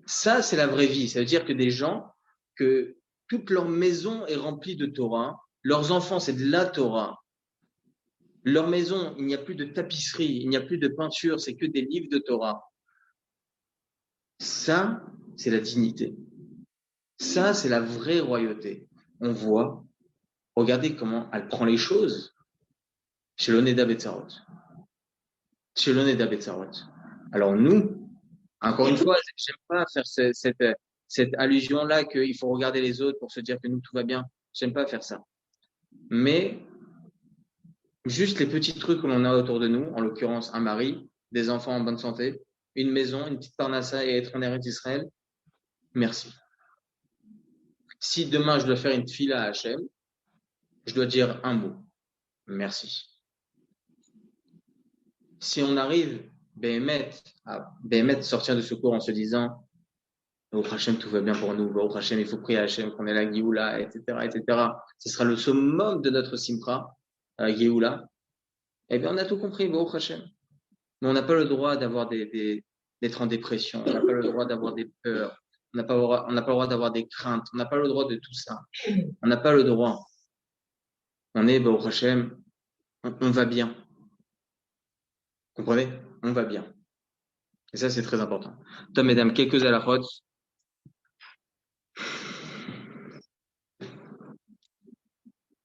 Ça, c'est la vraie vie. Ça veut dire que des gens, que toute leur maison est remplie de Torah, leurs enfants, c'est de la Torah. Leur maison, il n'y a plus de tapisserie, il n'y a plus de peinture, c'est que des livres de Torah. Ça, c'est la dignité. Ça, c'est la vraie royauté. On voit, regardez comment elle prend les choses chez l'Oneda Betzarot. Chez l'Oneda Betzarot. Alors nous, encore une fois, j'aime pas faire cette allusion-là qu'il faut regarder les autres pour se dire que nous, tout va bien. J'aime pas faire ça. Mais juste les petits trucs que l'on a autour de nous, en l'occurrence un mari, des enfants en bonne santé, une maison, une petite parnassa et être en Eretz d'Israël, merci. Si demain je dois faire une fila à Hachem, je dois dire un mot. Merci. Si on arrive, à sortir de ce cours en se disant, au Hachem, tout va bien pour nous, au Hachem, il faut prier à Hachem, qu'on ait la Géoula, etc. Ce sera le summum de notre Simcha, la Géoula. Eh bien, on a tout compris, au Hachem. Mais on n'a pas le droit d'avoir d'être en dépression, on n'a pas le droit d'avoir des peurs, on n'a pas le droit d'avoir des craintes, on n'a pas le droit de tout ça. On n'a pas le droit. On est, au Hachem, on va bien. Vous comprenez? On va bien. Et ça, c'est très important. Toi, mesdames, quelques halachot.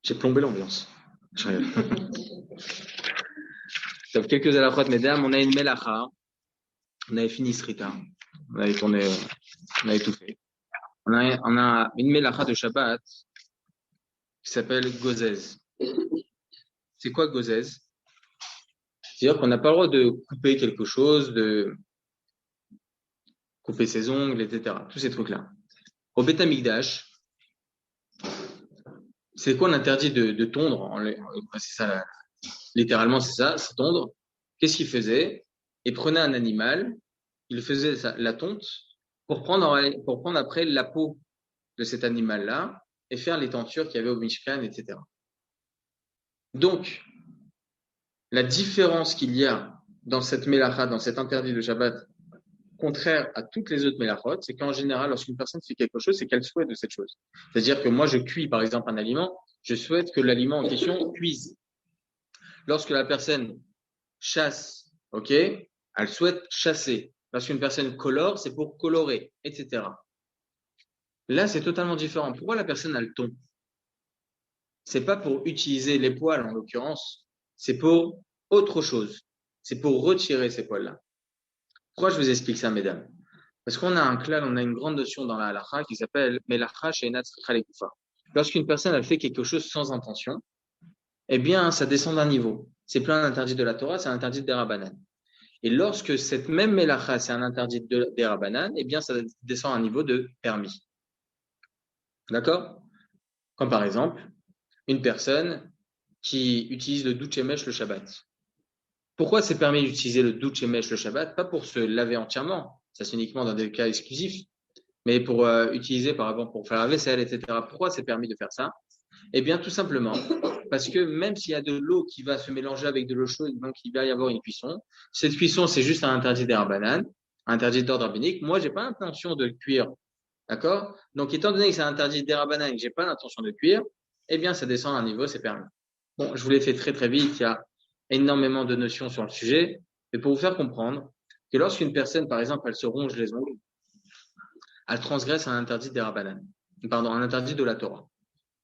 J'ai plombé l'ambiance. Je rigole. Donc, quelques halachot, mesdames. On a une melacha. On avait fini Srita. On avait tourné, on avait tout fait. On a une melacha de Shabbat qui s'appelle Gozez. C'est quoi Gozez? C'est-à-dire qu'on n'a pas le droit de couper quelque chose, de couper ses ongles, etc. Tous ces trucs-là. Au Beth Amikdash, c'est quoi l'interdit de tondre? C'est ça, littéralement, c'est ça, c'est tondre. Qu'est-ce qu'il faisait? Il prenait un animal, il faisait la tonte pour prendre après la peau de cet animal-là et faire les tentures qu'il y avait au Mishkan, etc. Donc, la différence qu'il y a dans cette mélacha, dans cet interdit de Shabbat, contraire à toutes les autres mélachot, c'est qu'en général, lorsqu'une personne fait quelque chose, c'est qu'elle souhaite de cette chose. C'est-à-dire que moi, je cuis, par exemple, un aliment, je souhaite que l'aliment en question cuise. Lorsque la personne chasse, ok, elle souhaite chasser. Lorsqu'une personne colore, c'est pour colorer, etc. Là, c'est totalement différent. Pourquoi la personne a le ton? C'est pas pour utiliser les poils, en l'occurrence, c'est pour autre chose. C'est pour retirer ces poils-là. Pourquoi je vous explique ça, mesdames? Parce qu'on a un clal, on a une grande notion dans la halakha qui s'appelle melacha she'enat tzricha lekufa. Lorsqu'une personne elle fait quelque chose sans intention, eh bien, ça descend d'un niveau. C'est plus un interdit de la Torah, c'est un interdit des Rabbanan. Et lorsque cette même melacha, c'est un interdit des Rabbanan, eh bien, ça descend à un niveau de permis. D'accord? Comme par exemple, une personne qui utilise le douche mèche le Shabbat. Pourquoi c'est permis d'utiliser le douche mèche le Shabbat? Pas pour se laver entièrement, ça c'est uniquement dans des cas exclusifs, mais pour utiliser par exemple pour faire la vaisselle, etc. Pourquoi c'est permis de faire ça? Eh bien, tout simplement, parce que même s'il y a de l'eau qui va se mélanger avec de l'eau chaude, donc il va y avoir une cuisson. Cette cuisson, c'est juste un interdit des Rabbanan, un interdit d'ordre rabbinique. Moi, j'ai pas l'intention de cuire, d'accord? Donc, étant donné que c'est un interdit des Rabbanan et que j'ai pas l'intention de cuire, eh bien, ça descend à un niveau, c'est permis. Bon, je vous l'ai fait très très vite. Il y a énormément de notions sur le sujet, mais pour vous faire comprendre que lorsqu'une personne, par exemple, elle se ronge les ongles, elle transgresse un interdit des Rabbanan, pardon, un interdit de la Torah.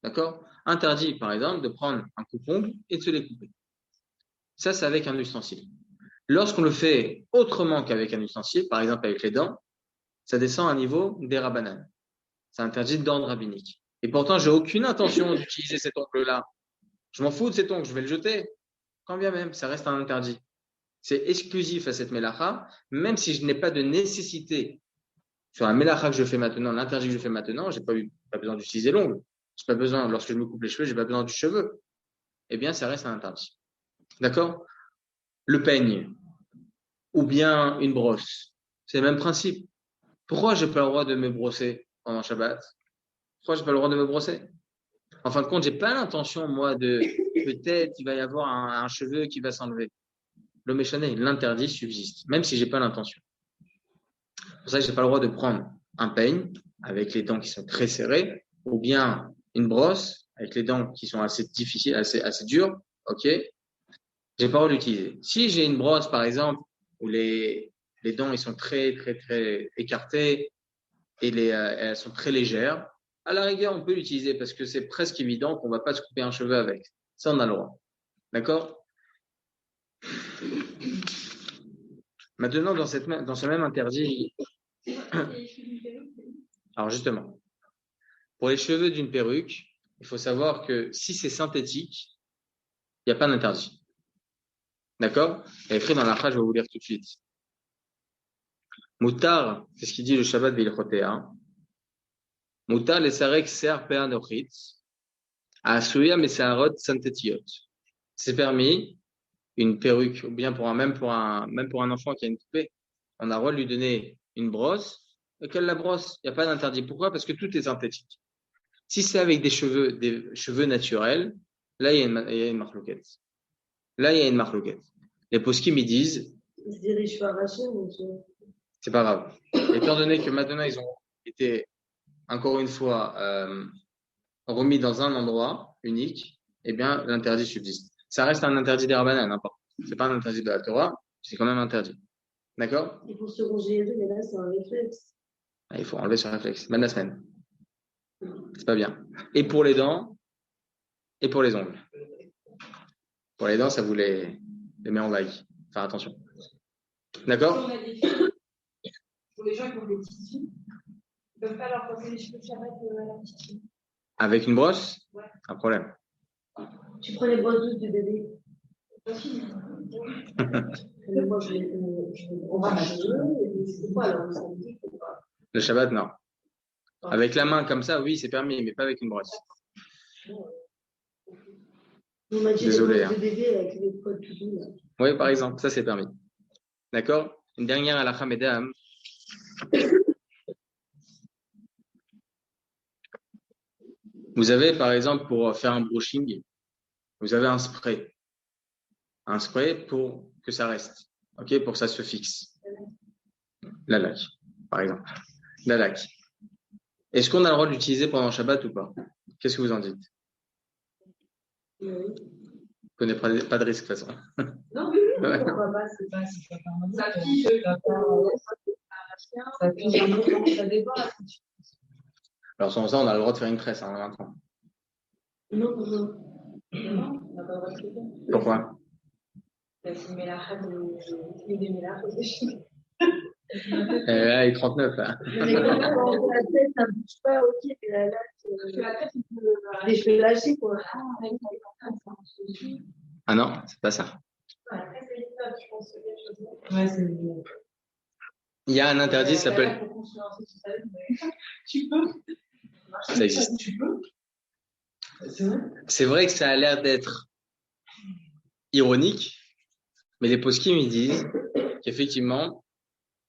D'accord? Interdit, par exemple, de prendre un coupe-ongle et de se les couper. Ça, c'est avec un ustensile. Lorsqu'on le fait autrement qu'avec un ustensile, par exemple avec les dents, ça descend à un niveau des rabbanan. C'est interdit d'ordre rabbinique. Et pourtant, j'ai aucune intention d'utiliser cet ongle-là. Je m'en fous de cet ongle, je vais le jeter. Quand bien même, ça reste un interdit. C'est exclusif à cette mélacha, même si je n'ai pas de nécessité sur la mélacha que je fais maintenant, l'interdit que je fais maintenant, j'ai pas besoin d'utiliser l'ongle. J'ai pas besoin, lorsque je me coupe les cheveux, j'ai pas besoin du cheveu. Eh bien, ça reste un interdit. D'accord? Le peigne ou bien une brosse, c'est le même principe. Pourquoi j'ai pas le droit de me brosser pendant Shabbat? Pourquoi j'ai pas le droit de me brosser? En fin de compte, j'ai pas l'intention, moi, de peut-être il va y avoir un cheveu qui va s'enlever. Le méchané, l'interdit subsiste, même si j'ai pas l'intention. C'est pour ça que j'ai pas le droit de prendre un peigne avec les dents qui sont très serrées, ou bien une brosse avec les dents qui sont assez difficiles, assez dures. Ok? J'ai pas le droit d'utiliser. Si j'ai une brosse, par exemple, où les dents ils sont très, très, très écartées et elles sont très légères, à la rigueur, on peut l'utiliser parce que c'est presque évident qu'on va pas se couper un cheveu avec. Ça, on a le droit. D'accord? Maintenant, dans ce même interdit, alors justement, pour les cheveux d'une perruque, il faut savoir que si c'est synthétique, il n'y a pas d'interdit. D'accord? Il est écrit dans la phrase, je vais vous lire tout de suite. Moutar, c'est ce qu'il dit le Shabbat Vilchotea. Moutar les sarek ser peanochit, asuya mesaharot synthétiot. C'est permis, une perruque, ou bien même pour un enfant qui a une poupée, on a le droit de lui donner une brosse, et qu'elle la brosse. Il n'y a pas d'interdit. Pourquoi? Parce que tout est synthétique. Si c'est avec des cheveux naturels, là, il y a une marloquette. Là, il y a une marloquette. Les poskim, ils disent, Ils diraient des cheveux arrachés ou c'est pas grave. Étant donné que maintenant, ils ont été, encore une fois, remis dans un endroit unique, eh bien, l'interdit subsiste. Ça reste un interdit des Rabbanan, hein, c'est pas un interdit de la Torah, c'est quand même interdit. D'accord? il faut se ronger les deux, mais là, c'est un réflexe. Il faut enlever ce réflexe, même la semaine. C'est pas bien. Et pour les dents, et pour les ongles. Pour les dents, ça vous les met en vague. Faire attention. D'accord? Pour les gens qui ont des petites filles, ils ne peuvent pas leur passer les cheveux de Shabbat à la petite fille. Avec une brosse? Ouais. Un problème. Tu prends les brosses douces du bébé. Mais moi, on va manger et c'est quoi alors? Le Shabbat, non. Avec la main comme ça, oui, c'est permis, mais pas avec une brosse. Désolé. De bébé avec les poils tout doux, là. Oui, par exemple, ça c'est permis. D'accord? Une dernière halakha, mesdames. Vous avez, par exemple, pour faire un brushing, vous avez un spray. Un spray pour que ça reste. OK? Pour que ça se fixe. La laque, par exemple. La laque. Est-ce qu'on a le droit de l'utiliser pendant Shabbat ou pas? Qu'est-ce que vous en dites? Oui. Vous ne prenez pas de risque de toute façon. Non, oui, oui. Ouais. Pourquoi pas? C'est pas Ça fige, ça fige un chien. ça fige un peu, ça dépend. Alors, sans ça, on a le droit de faire une tresse, hein, maintenant. Non, non, on n'a pas le droit de le faire. Pourquoi? C'est des mélanges. Là, il est 39, là. Mais quand la tête, ça ne bouge pas, ok, mais là, les cheveux lâchés, quoi. Ah non, c'est pas ça. Ouais, c'est Il y a un interdit, ça s'appelle. Tu peux. Ça existe. Tu peux. C'est vrai que ça a l'air d'être ironique, mais les poskim ils disent qu'effectivement,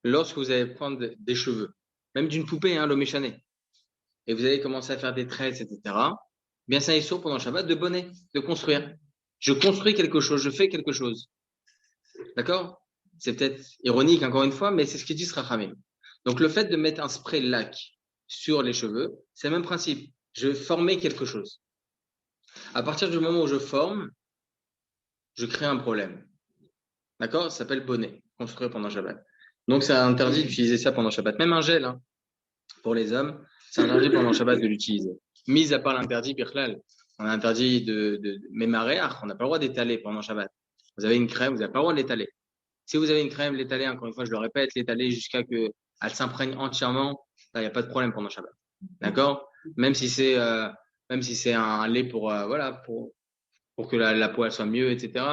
lorsque vous allez prendre des cheveux, même d'une poupée, hein, l'homme échané, et vous allez commencer à faire des tresses, etc., bien ça est sûr pendant le Shabbat de bonnet, de construire. Je construis quelque chose, je fais quelque chose. D'accord? C'est peut-être ironique encore une fois, mais c'est ce qu'ils disent Rachamim. Donc le fait de mettre un spray lac sur les cheveux, c'est le même principe. Je vais former quelque chose. À partir du moment où je forme, je crée un problème. D'accord? Ça s'appelle bonnet, construire pendant Shabbat. Donc c'est interdit d'utiliser ça pendant Shabbat. Même un gel, hein, pour les hommes, c'est interdit pendant Shabbat de l'utiliser. Mis à part l'interdit Birklal, on a interdit de mémaréach, on n'a pas le droit d'étaler pendant Shabbat. Vous avez une crème, vous n'avez pas le droit de l'étaler. Si vous avez une crème, l'étaler, encore une fois, je le répète, l'étaler jusqu'à que elle s'imprègne entièrement, là, il n'y a pas de problème pendant Shabbat. D'accord? Même si c'est un lait pour voilà, pour que la peau elle soit mieux, etc.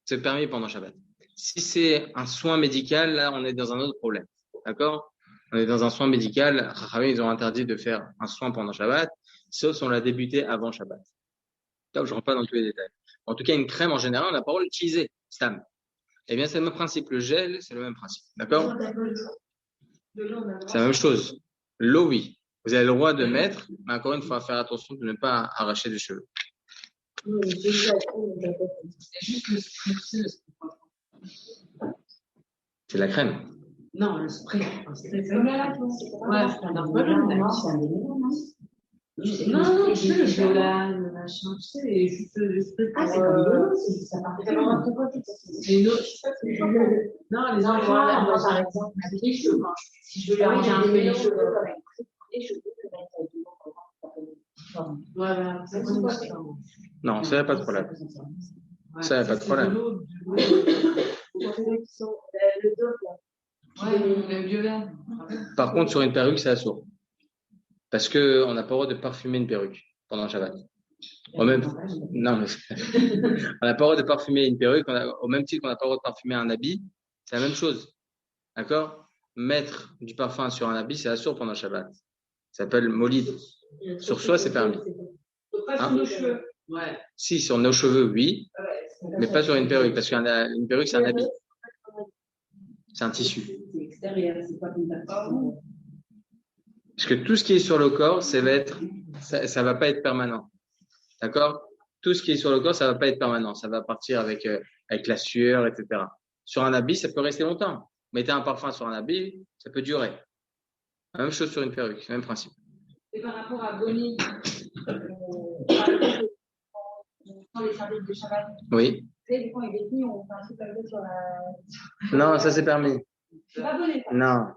C'est permis pendant Shabbat. Si c'est un soin médical, là, on est dans un autre problème. D'accord? On est dans un soin médical. Ils ont interdit de faire un soin pendant Shabbat, sauf si on l'a débuté avant Shabbat. Là, je ne rentre pas dans tous les détails. En tout cas, une crème, en général, on n'a pas le droit d'utiliser. Stam. Eh bien, c'est le même principe. Le gel, c'est le même principe. D'accord? C'est la même chose. L'eau, oui. Vous avez le droit de mettre, mais encore une fois, faire attention de ne pas arracher des cheveux. C'est la crème. Non, le spray. Ouais, c'est un Non, tu sais, le chocolat, le machin, tu sais, et juste le spray. Ah, c'est comme l'eau, ça part non, les enfants, moi, par exemple, avec les cheveux, moi. Si je veux leur arranger un peu les cheveux, les cheveux, voilà. Non, ça n'a pas de problème. Ça n'a pas de problème. Le dos, là. Ouais, le violet. Par contre, sur une perruque, c'est assourd. Parce qu'on n'a pas le droit de parfumer une perruque pendant le Shabbat. Non, mais on n'a pas le droit de parfumer une perruque, au même titre qu'on n'a pas le droit de parfumer un habit, c'est la même chose. D'accord? Mettre du parfum sur un habit, c'est assourd pendant le Shabbat. Ça s'appelle molid. Sur soi, c'est permis. Pas sur nos cheveux. Ouais. Si, sur nos cheveux, oui, mais pas sur une perruque, parce qu'une perruque, c'est un habit. C'est un tissu. C'est extérieur, c'est pas comme ça. Parce que tout ce qui est sur le corps, ça va pas être permanent. D'accord? Tout ce qui est sur le corps, ça va pas être permanent. Ça va partir avec la sueur, etc. Sur un habit, ça peut rester longtemps. Mettez un parfum sur un habit, ça peut durer. La même chose sur une perruque, même principe. Et par rapport à Bonnie, dans les services de Shabbat, oui. tu sais, des fois, avec des filles, on fait un truc comme ça sur la. Non, ça c'est permis. C'est pas Bonnie, ça. Non.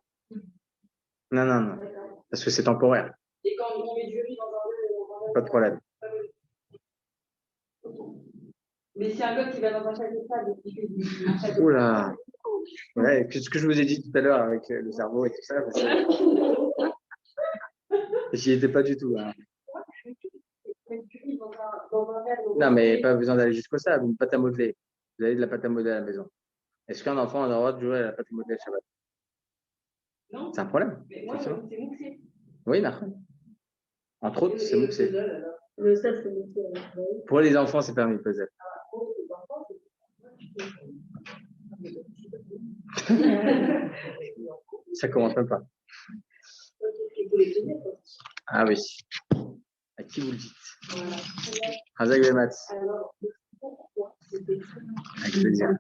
Non. Parce que c'est temporaire. Et quand on met du riz dans un pas de problème. Mais si un gars qui va dans un chalet de sable, Oula. Ouais, ce que je vous ai dit tout à l'heure avec le cerveau et tout ça. J'y étais pas du tout. Hein. Non, mais pas besoin d'aller jusqu'au sable, une pâte à modeler. Vous avez de la pâte à modeler à la maison. Est-ce qu'un enfant a le droit de jouer à la pâte à modeler Shabbat? Non. C'est un problème. Mais moi, c'est mouxé. Oui, d'accord. Entre autres, c'est mouxé. Le sel, c'est mouxé. Pour les enfants, c'est permis, peut-être. Ça commence même pas. Ah oui. À qui vous le dites? Hazak Bemat. Avec plaisir.